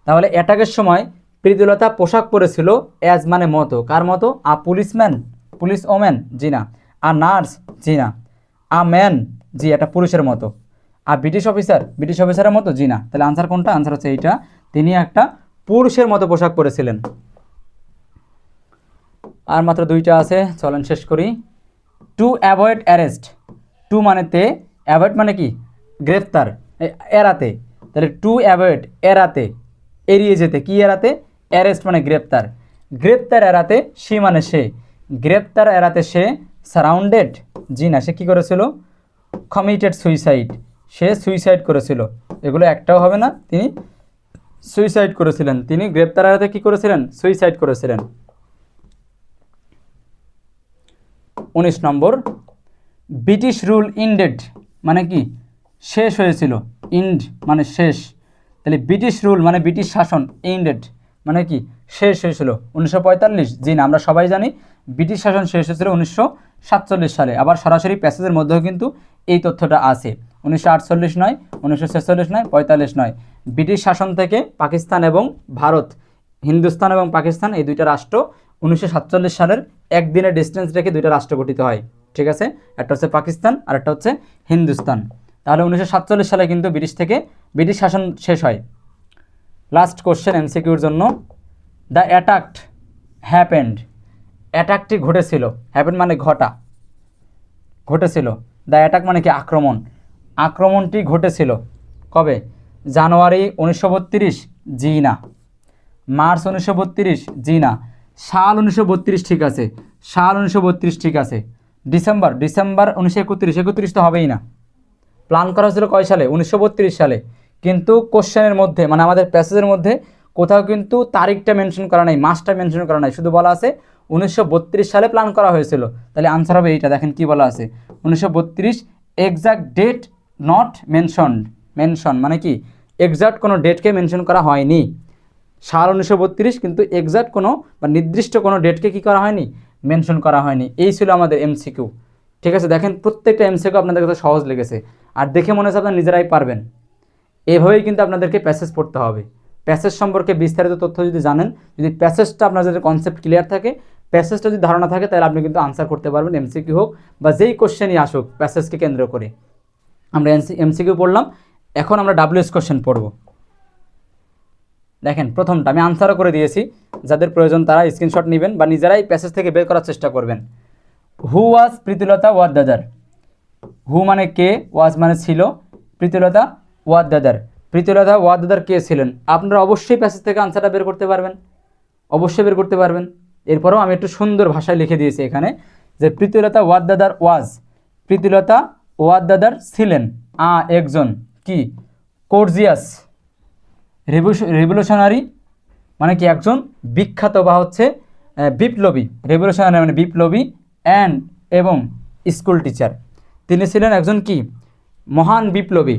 তাহলে অ্যাটাকের সময় প্রীতিলতা পোশাক পরেছিল অ্যাজ মানে মতো। কার মতো? A policeman? Police woman? জি না। A nurse? জি না। A man? জি, এটা পুরুষের মতো। আর ব্রিটিশ অফিসার? ব্রিটিশ অফিসারের মতো? জি না। তাহলে আনসার কোনটা? আনসার হচ্ছে এইটা, তিনি একটা পুরুষের মতো পোশাক পরেছিলেন। আর মাত্র 2টা আছে, চলেন শেষ করি। টু অ্যাভয়েড অ্যারেস্ট, টু মানেতে, অ্যাভয়েড মানে কি? গ্রেফতার, এড়াতে। তাহলে টু অ্যাভয়েড এড়াতে, এড়িয়ে যেতে। কি এড়াতে? অ্যারেস্ট মানে গ্রেপ্তার। গ্রেপ্তার এড়াতে সে মানে সে, গ্রেপ্তার এড়াতে সে সারাউন্ডেড? জি না। সে কী করেছিল? কমিটেড সুইসাইড, সে সুইসাইড করেছিল। এগুলো একটাও হবে না, তিনি সুইসাইড করেছিলেন। তিনি গ্রেপ্তার এড়াতে কী করেছিলেন? সুইসাইড করেছিলেন। 19 নম্বর, ব্রিটিশ রুল ইন্ডেড মানে কি? শেষ হয়েছিল। ইন্ড মানে শেষ। তাহলে ব্রিটিশ রুল মানে ব্রিটিশ শাসন, ইন্ডেড মানে কি? শেষ হয়েছিল 1945? জি না। আমরা সবাই জানি ব্রিটিশ শাসন শেষ হয়েছিল 1947 সালে। আবার সরাসরি প্যাসেজের মধ্যেও কিন্তু এই তথ্যটা আছে। 1948 নয়, 1946 নয়, 45 নয়। ব্রিটিশ শাসন থেকে পাকিস্তান এবং ভারত, হিন্দুস্তান এবং পাকিস্তান এই দুইটা রাষ্ট্র 1947 সালের একদিনের ডিস্টেন্স রেখে দুইটা রাষ্ট্র গঠিত হয়। ঠিক আছে, একটা হচ্ছে পাকিস্তান আর একটা হচ্ছে হিন্দুস্তান। তাহলে 1947 সালে কিন্তু ব্রিটিশ শাসন শেষ হয়। লাস্ট কোশ্চেন এমসিকিউর জন্য, দ্য অ্যাটাকড হ্যাপেন্ড, অ্যাটাকটি ঘটেছিল। হ্যাপেন্ড মানে ঘটা, ঘটেছিল। দ্য অ্যাটাক মানে কি? আক্রমণটি ঘটেছিল কবে? জানুয়ারি 1932, জি না। মার্চ 1932 জি না। সাল 1932 ঠিক আছে, সাল 1932 ঠিক আছে। ডিসেম্বর 1931, 31 তো হবেই না। প্ল্যান করা হয়েছিল কয় সালে? 1932 সালে। কিন্তু কোশ্চেনের মধ্যে মানে আমাদের প্যাসেজের মধ্যে কোথাও কিন্তু তারিখটা মেনশন করা নাই, মাসটা মেনশন করা নাই, শুধু বলা আছে 1932 সালে প্ল্যান করা হয়েছিল। তাহলে আনসার হবে এইটা। দেখেন কি বলা আছে, 1932 exact date not mentioned. Mention মানে কি, এক্সাক্ট কোনো ডেটকে মেনশন করা হয়নি। সাল 1932 কিন্তু এক্সাক্ট কোনো বা নির্দিষ্ট কোনো ডেটকে কী করা হয়নি, মেনশন করা হয়নি। এই ছিল আমাদের এমসিকিউ। ঠিক আছে, দেখেন প্রত্যেকটা এমসিকিউ আপনাদের কাছে সহজ লেগেছে আর দেখে মনে হচ্ছে আপনারা নিজেরাই পারবেন। এভাবেই কিন্তু আপনাদেরকে প্যাসেজ পড়তে হবে। প্যাসেজ সম্পর্কে বিস্তারিত তথ্য যদি জানেন, যদি প্যাসেজটা আপনার যদি কনসেপ্ট ক্লিয়ার থাকে, প্যাসেজটা যদি ধারণা থাকে, তাহলে আপনি কিন্তু আনসার করতে পারবেন, এমসিকিউ হোক বা যেই কোশ্চেনই আসুক প্যাসেজকে কেন্দ্র করে। আমরা এমসিকিউ পড়লাম, এখন আমরা ডাব্লিউএস কোশ্চেন পড়ব। দেখেন প্রথমটা আমি আনসারও করে দিয়েছি, যাদের প্রয়োজন তারা স্ক্রিনশট নেবেন বা নিজেরাই প্যাসেজ থেকে বের করার চেষ্টা করবেন। হু ওয়াজ প্রীতিলতা ওয়াদ্দাদার। হু মানে কে, ওয়াজ মানে ছিল, প্রীতিলতা ওয়াদ্দাদার। প্রীতিলতা ওয়াদ্দাদার কে ছিলেন? আপনারা অবশ্যই প্যাসেজ থেকে আনসারটা বের করতে পারবেন, অবশ্যই বের করতে পারবেন। এরপরেও আমি একটু সুন্দর ভাষায় লিখে দিয়েছি এখানে যে প্রীতিলতা ওয়াদ্দাদার ওয়াজ, প্রীতিলতা ওয়াদ্দাদার ছিলেন একজন কি, কোর্জিয়াস রেভলিউশনারি মানে কি একজন বিখ্যাত বা হচ্ছে বিপ্লবী, রেভলিউশনারি মানে বিপ্লবী, অ্যান্ড এবং স্কুল টিচার। তিনি ছিলেন একজন কি, মহান বিপ্লবী।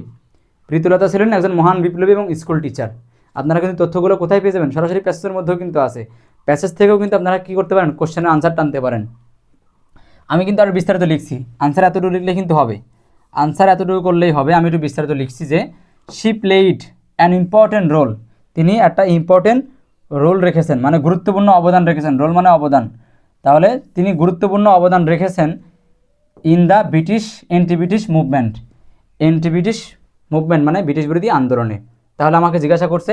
প্রীতিলতা ছিলেন একজন মহান বিপ্লবী এবং স্কুল টিচার। আপনারা কিন্তু তথ্যগুলো কোথায় পেয়ে যাবেন? সরাসরি প্যাসেজের মধ্যেও কিন্তু আছে। প্যাসেজ থেকেও কিন্তু আপনারা কী করতে পারেন, কোশ্চেনের আনসার টানতে পারেন। আমি কিন্তু আরও বিস্তারিত লিখছি, আনসার এতটুকু লিখলে কিন্তু হবে, আনসার এতটুকু করলেই হবে। আমি একটু বিস্তারিত লিখছি যে she played an important role. তিনি একটা ইম্পর্টেন্ট রোল রেখেছেন, মানে গুরুত্বপূর্ণ অবদান রেখেছেন। রোল মানে অবদান, তাহলে তিনি গুরুত্বপূর্ণ অবদান রেখেছেন in the British anti British movement. Anti British movement মানে ব্রিটিশ বিরোধী আন্দোলনে। তাহলে আমাকে জিজ্ঞাসা করছে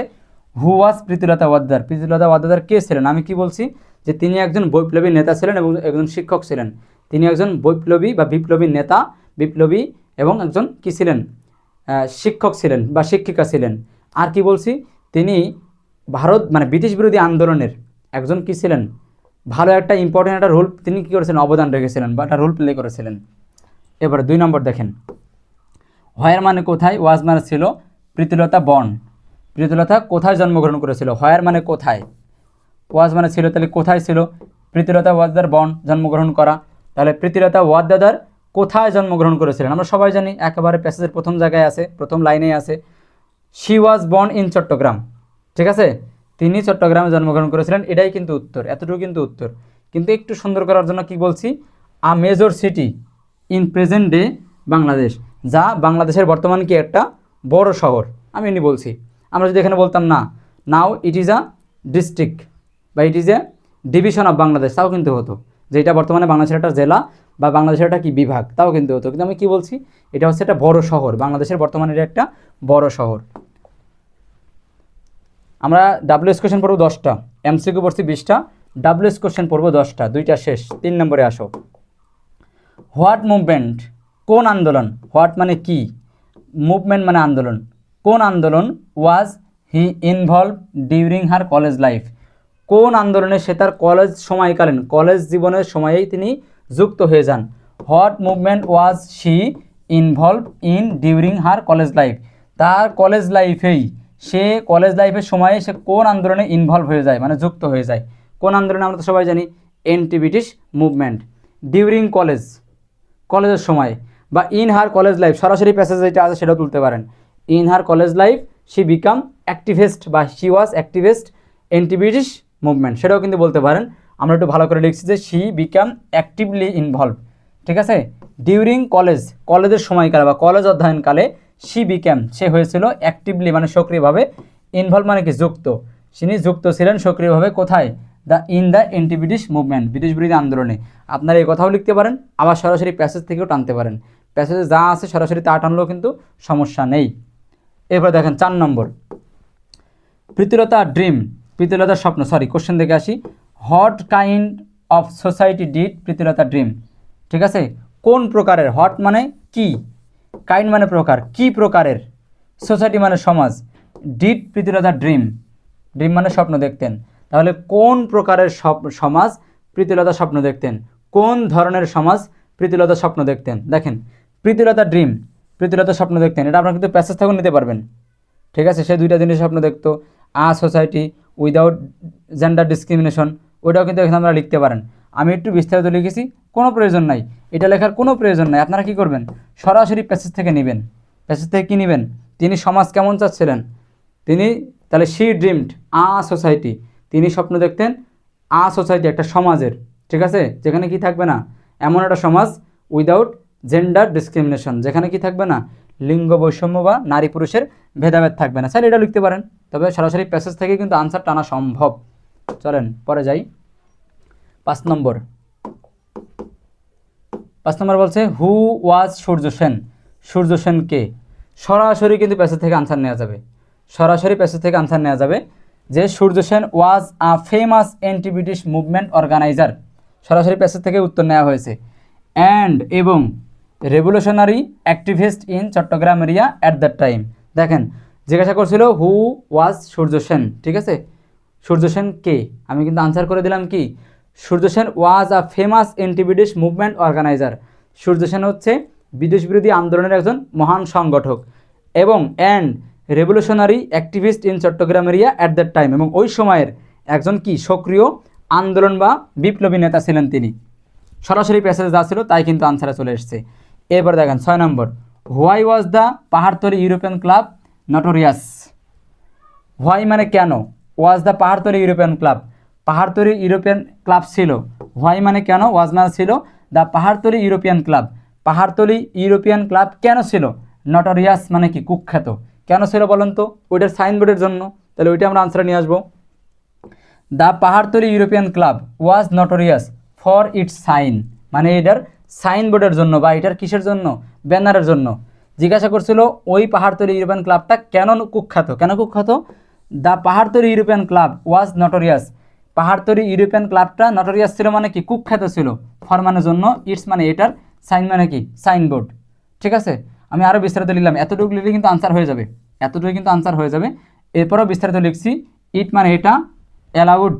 হু ওয়াজ প্রীতিলতা ওয়াদ্দাদার, প্রীতিলতা ওয়াদ্দাদার কে ছিলেন? আমি কি বলছি যে তিনি একজন বৈপ্লবী নেতা ছিলেন এবং একজন শিক্ষক ছিলেন। তিনি একজন বৈপ্লবী বা বিপ্লবী নেতা, বিপ্লবী এবং একজন কি ছিলেন, শিক্ষক ছিলেন বা শিক্ষিকা ছিলেন। আর কি বলছি, তিনি ভারত মানে ব্রিটিশ বিরোধী আন্দোলনের একজন কি ছিলেন, ভালো একটা ইম্পর্টেন্ট একটা রোল তিনি কী করেছিলেন, অবদান রেখেছিলেন বা একটা রোল প্লে করেছিলেন। এবার 2 নম্বর দেখেন, হোয়ার মানে কোথায়, ওয়াজ মানে ছিল, প্রীতিলতা বর্ন। প্রীতিলতা কোথায় জন্মগ্রহণ করেছিল? হোয়ার মানে কোথায়, ওয়াজ মানে ছিল, তাহলে কোথায় ছিল? প্রীতিলতা ওয়াদ্দাদার বর্ন জন্মগ্রহণ করা। তাহলে প্রীতিলতা ওয়াদ্দাদার কোথায় জন্মগ্রহণ করেছিলেন? আমরা সবাই জানি, একেবারে প্যাসেজের প্রথম জায়গায় আছে, প্রথম লাইনেই আছে, she was born in Chittagong. ঠিক আছে, তিনি চট্টগ্রামে জন্মগ্রহণ করেছিলেন, এটাই কিন্তু উত্তর, এতটুকু কিন্তু উত্তর। কিন্তু একটু সুন্দর করার জন্য কি বলছি, a major city in present day Bangladesh, যা বাংলাদেশের বর্তমান কি একটা বড় শহর। আমি এমনি বলছি, আমরা যদি এখানে বলতাম না, নাও ইট ইজ আ ডিস্ট্রিক্ট বা it is a division of Bangladesh, তাও কিন্তু হতো, যে এটা বর্তমানে বাংলাদেশের একটা জেলা বা বাংলাদেশের একটা কি বিভাগ, তাও কিন্তু হতো। কিন্তু আমি কি বলছি, এটা হচ্ছে একটা বড় শহর, বাংলাদেশের বর্তমানে এটা একটা বড় শহর। আমরা ডাব্লিউএস কোশ্চেন পড়ব 10টা, এমসিকিউ পড়ছি 20টা, ডাব্লিউএস কোশ্চেন পড়ব 10টা, 2টা শেষ। 3 নম্বরে আসো, হোয়াট মুভমেন্ট, কোন আন্দোলন, হোয়াট মানে কি, মুভমেন্ট মানে আন্দোলন, কোন আন্দোলন, was he involve during her college life, কোন আন্দোলনে সে তার কলেজ সময়কালীন, কলেজ জীবনের সময়েই তিনি যুক্ত হয়ে যান। What movement was she involve in during her college life, তার কলেজ লাইফেই, সে কলেজ লাইফের সময়ে সে কোন আন্দোলনে ইনভলভ হয়ে যায় মানে যুক্ত হয়ে যায়। কোন আন্দোলনে? আমরা তো সবাই জানি anti British movement. During college, কলেজের সময়, বা ইন হার কলেজ লাইফ, সরাসরি প্যাসেজ যেটা আছে সেটাও তুলতে পারেন। In her college life she become activist বা she was activist anti British movement, সেটাও কিন্তু বলতে পারেন। আমরা একটু ভালো করে লিখছি যে শি বিকাম অ্যাক্টিভলি ইনভলভ। ঠিক আছে, ডিউরিং কলেজ, কলেজের সময়কালে বা কলেজ অধ্যয়নকালে, শি বিকাম সে হয়েছিল অ্যাক্টিভলি মানে সক্রিয়ভাবে, ইনভলভ মানে কি যুক্ত, তিনি যুক্ত ছিলেন সক্রিয়ভাবে কোথায়, in the anti British movement, British বিরোধী আন্দোলনে। আপনারা এই কথাও লিখতে পারেন, আবার সরাসরি প্যাসেজ থেকেও টানতে পারেন, প্যাসেজে যা আছে সরাসরি তা টানলেও কিন্তু সমস্যা নেই। এরপর দেখেন 4 নম্বর, প্রীতিলতা ড্রিম, প্রীতিলতার স্বপ্ন, কোশ্চেন দেখে আসি, what kind of society did Pritilata dream. ঠিক আছে, কোন প্রকারের, হোয়াট মানে কি, কাইন্ড মানে প্রকার, কি প্রকারের, সোসাইটি মানে সমাজ, ডিড প্রীতিলতা ড্রিম ড্রিম মানে স্বপ্ন দেখতেন। তাহলে কোন প্রকারের সমাজ প্রীতিলতা স্বপ্ন দেখতেন? কোন ধরনের সমাজ প্রীতিলতা স্বপ্ন দেখতেন? দেখেন, প্রীতিলতা ড্রিম, প্রীতিলতা স্বপ্ন দেখতেন, এটা আপনারা কিন্তু প্যাসেজ থেকেও নিতে পারবেন। ঠিক আছে, সে দুইটা জিনিস স্বপ্ন দেখতো, সোসাইটি উইদাউট জেন্ডার ডিসক্রিমিনেশন, ওইটাও কিন্তু এখানে আপনারা লিখতে পারেন। আমি একটু বিস্তারিত লিখেছি, কোনো প্রয়োজন নাই, এটা লেখার কোনো প্রয়োজন নাই। আপনারা কি করবেন, সরাসরি প্যাসেজ থেকে নেবেন। প্যাসেজ থেকে কী নেবেন? তিনি সমাজ কেমন চাচ্ছিলেন, তিনি তাহলে শি ড্রিমড সোসাইটি, তিনি স্বপ্ন দেখতেন সোসাইটি, একটা সমাজের, ঠিক আছে, যেখানে কি থাকবে না, এমন একটা সমাজ উইদাউট জেন্ডার ডিসক্রিমিনেশন, যেখানে কি থাকবে না, লিঙ্গ বৈষম্য বা নারী পুরুষের ভেদাভেদ থাকবে না। চাইলে এটা লিখতে পারেন, তবে সরাসরি প্যাসেজ থেকে কিন্তু আনসার টানা সম্ভব। চলেন পরে যাই। 5 নম্বর বলছে হু ওয়াজ সূর্য সেন। সূর্য সেন কে? সরাসরি কিন্তু প্যাসেজ থেকে আনসার নেওয়া যাবে, সরাসরি প্যাসেজ থেকে আনসার নেওয়া যাবে যে Surya Sen was a famous anti British movement organizer. সরাসরি প্যাসেজ থেকে উত্তর নেওয়া হয়েছে। অ্যান্ড এবং revolutionary activist in Chattogram area at that time. দেখেন, জিজ্ঞাসা করছিল হু ওয়াজ সূর্য সেন, ঠিক আছে, সূর্য সেন কে? আমি কিন্তু আনসার করে দিলাম কি, Surya Sen was a famous anti British movement organizer. Surya Sen হচ্ছে বিদেশ বিরোধী আন্দোলনের একজন মহান সংগঠক, এবং and revolutionary activist in Chattogram area at that time, এবং ওই সময়ের একজন কি সক্রিয় আন্দোলন বা বিপ্লবী নেতা ছিলেন তিনি। সরাসরি প্যাসেজ যা ছিল তাই কিন্তু আনসারে চলে এসছে। এরপর দেখেন 6 নম্বর, why was the Pahartali European club notorious. Why মানে কেন, was the Pahartali European club, Pahartali European club ছিল। হোয়াই মানে কেন, ওয়াজ মানে ছিল, the Pahartali European club, Pahartali European club কেন ছিল, নটোরিয়াস মানে কি কুখ্যাত, কেন ছিল বলেন তো, ওইটার সাইনবোর্ডের জন্য। তাহলে ওইটা আমরা আনসারে নিয়ে আসবো। The Pahartali European club was notorious for its sign, মানে এটার সাইনবোর্ডের জন্য বা এটার কিসের জন্য, ব্যানারের জন্য। জিজ্ঞাসা করছিল ওই পাহাড়তলি ইউরোপিয়ান ক্লাবটা কেন কুখ্যাত, কেন কুখ্যাত, the Pahartali European club was notorious, Pahartali European ক্লাবটা নটোরিয়াস ছিল মানে কি কুখ্যাত ছিল, ফর মানে জন্য, ইটস মানে এটার, সাইন মানে কি সাইনবোর্ড। ঠিক আছে, আমি আরও বিস্তারিত লিখলাম, এতটুকু লিখলে কিন্তু আনসার হয়ে যাবে, এতটুকু কিন্তু আনসার হয়ে যাবে। এরপরও বিস্তারিত লিখছি, ইট মানে এটা, allowed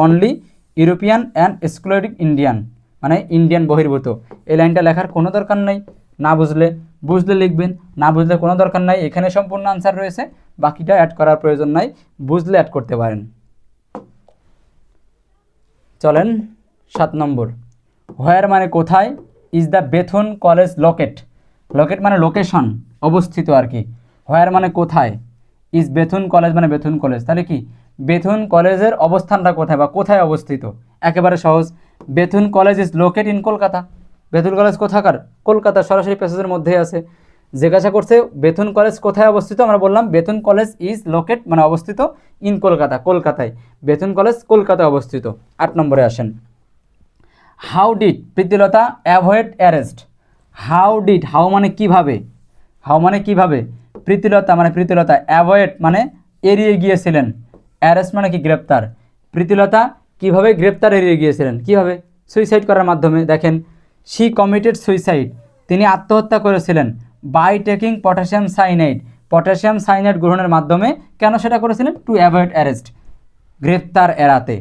only European and excluding Indian, মানে ইন্ডিয়ান বহির্ভূত। এই লাইনটা লেখার কোনো দরকার নেই, না বুঝলে, বুঝলে লিখবেন, না বুঝলে কোনো দরকার নাই, এখানে সম্পূর্ণ আনসার রয়েছে, বাকিটা অ্যাড করার প্রয়োজন নাই, বুঝলে অ্যাড করতে পারেন। চলেন 7 নম্বর, হোয়ার মানে কোথায়, is the Bethune college locate, locate মানে লোকেশন, অবস্থিত আর কি, হোয়ার মানে কোথায়, ইজ বেথুন কলেজ মানে বেথুন কলেজ, তাহলে কি বেথুন কলেজের অবস্থানটা কোথায় বা কোথায় অবস্থিত, একেবারে সহজ, Bethune college is locate in Kolkata. Bethune college কোথাকার, কলকাতা, সরাসরি প্যাসেজের মধ্যেই আছে। জিজ্ঞাসা করছে বেথুন কলেজ কোথায় অবস্থিত, আমরা বললাম বেথুন কলেজ ইজ লোকেট মানে অবস্থিত, ইন কলকাতা, কলকাতায়, বেথুন কলেজ কলকাতায় অবস্থিত। 8 নম্বরে আসেন, how did Pritilata avoid arrest. How did, how মানে কিভাবে, হাউ মানে কিভাবে, প্রীতিলতা মানে প্রীতিলতা, অ্যাভয়েড মানে এড়িয়ে গিয়েছিলেন, অ্যারেস্ট মানে কি গ্রেপ্তার, প্রীতিলতা কিভাবে গ্রেপ্তার এড়িয়ে গিয়েছিলেন, কিভাবে, সুইসাইড করার মাধ্যমে। দেখেন, শি কমিটেড সুইসাইড, তিনি আত্মহত্যা করেছিলেন, by taking potassium cyanide, potassium cyanide গ্রহণের মাধ্যমে। কেন সেটা করেছিলেন, টু অ্যাভয়েড অ্যারেস্ট, গ্রেপ্তার এড়াতে।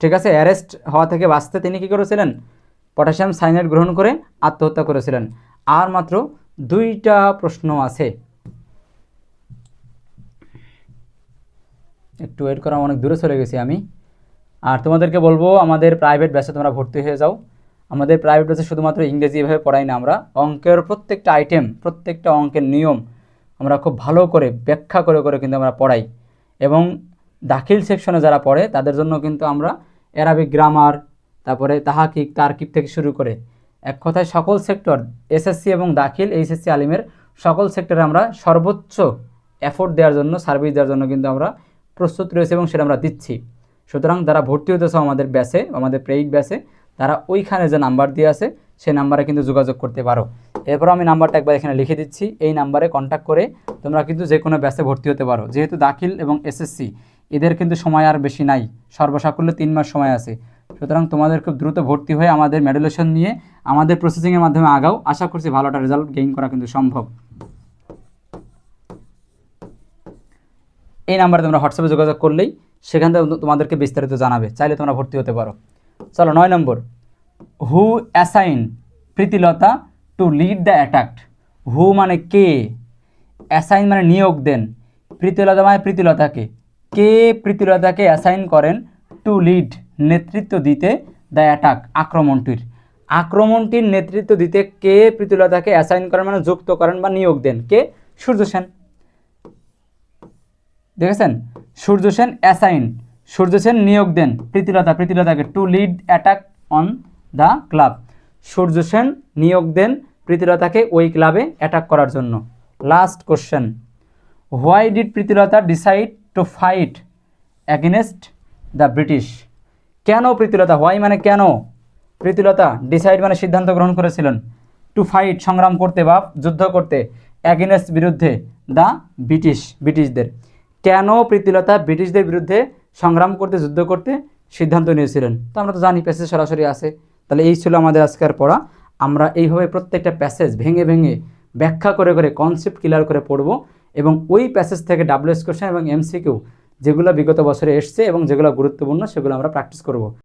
ঠিক আছে, অ্যারেস্ট হওয়া থেকে বাঁচতে তিনি কী করেছিলেন, পটাশিয়াম সাইনাইড গ্রহণ করে আত্মহত্যা করেছিলেন। আর মাত্র 2টা প্রশ্ন আছে, একটু ওয়েট করা, অনেক দূরে চলে গেছি আমি। আর তোমাদেরকে বলবো আমাদের প্রাইভেট ব্যাচে তোমরা ভর্তি হয়ে যাও। আমাদের প্রাইভেট ব্যাচে শুধুমাত্র ইংরেজি এভাবে পড়াই না, আমরা অঙ্কের প্রত্যেকটা আইটেম, প্রত্যেকটা অঙ্কের নিয়ম আমরা খুব ভালো করে ব্যাখ্যা করে করে কিন্তু আমরা পড়াই। এবং দাখিল সেকশনে যারা পড়ে তাদের জন্য কিন্তু আমরা অ্যারাবিক গ্রামার, তারপরে তাহাকিক, তারকিব থেকে শুরু করে এক কথায় সকল সেক্টর, এসএসসি এবং দাখিল, এইচএসসি আলিমের সকল সেক্টরে আমরা সর্বোচ্চ এফোর্ট দেওয়ার জন্য, সার্ভিস দেওয়ার জন্য কিন্তু আমরা প্রস্তুত রয়েছে এবং সেটা আমরা দিচ্ছি। সুতরাং যারা ভর্তি হতেছে আমাদের ব্যাচে, আমাদের পেইড ব্যাচে, তারা ওইখানে যে নাম্বার দিয়ে আছে সেই নাম্বারে কিন্তু যোগাযোগ করতে পারো। এরপর আমি নাম্বারটা একবার এখানে লিখে দিচ্ছি, এই নাম্বারে কন্ট্যাক্ট করে তোমরা কিন্তু যে কোনো ব্যাচে ভর্তি হতে পারো। যেহেতু দাখিল এবং এসএসসি এদের কিন্তু সময় আর বেশি নাই, সর্বসাকুল্যে 3 মাস সময় আছে। সুতরাং তোমাদের খুব দ্রুত ভর্তি হয়ে আমাদের মেডুলেশন নিয়ে আমাদের প্রসেসিংয়ের মাধ্যমে আগাও, আশা করছি ভালো একটা রেজাল্ট গেইন করা কিন্তু সম্ভব। এই নাম্বারে তোমরা হোয়াটসঅ্যাপে যোগাযোগ করলেই সেখান থেকে তোমাদেরকে বিস্তারিত জানাবে, চাইলে তোমরা ভর্তি হতে পারো। চলো 9 নম্বর, who assign Pritilata to lead the attack. Who মানে কে, অ্যাসাইন মানে নিয়োগ দেন, প্রীতিলতা মানে প্রীতিলতাকে, কে প্রীতিলতাকে অ্যাসাইন করেন টু লিড নেতৃত্ব দিতে দ্য অ্যাটাক আক্রমণটির। আক্রমণটির নেতৃত্ব দিতে কে প্রীতিলতাকে অ্যাসাইন করেন মানে যুক্ত করেন বা নিয়োগ দেন, কে? সূর্য সেন। দেখেছেন, সূর্য সেন অ্যাসাইন, সূর্য সেন নিয়োগ দেন প্রীতিলতাকে to lead attack on the club. Surya Sen নিয়োগ দেন প্রীতিলতাকে ওই ক্লাবে অ্যাটাক করার জন্য। Last question, why did Pritilata decide to fight against the British. কেন প্রীতিলতা, হোয়াই মানে কেন, প্রীতিলতা ডিসাইড মানে সিদ্ধান্ত গ্রহণ করেছিলেন, টু ফাইট সংগ্রাম করতে বা যুদ্ধ করতে, অ্যাগেনস্ট বিরুদ্ধে, দ্য ব্রিটিশদের। কেন প্রীতিলতা ব্রিটিশদের বিরুদ্ধে সংগ্রাম করতে যুদ্ধ করতে সিদ্ধান্ত নিয়েছিলেন, তো আমরা তো জানি, প্যাসেজ সরাসরি আছে। তাহলে এই ছিল আমাদের আজকের পড়া। আমরা এইভাবে প্রত্যেকটা প্যাসেজ ভেঙে ভেঙে ব্যাখ্যা করে করে কনসেপ্ট ক্লিয়ার করে পড়ব, এবং ওই প্যাসেজ থেকে ডাব্লিউএস কোশ্চেন এবং এমসিকিউ যেগুলো বিগত বছরে এসছে এবং যেগুলো গুরুত্বপূর্ণ সেগুলো আমরা প্র্যাকটিস করব।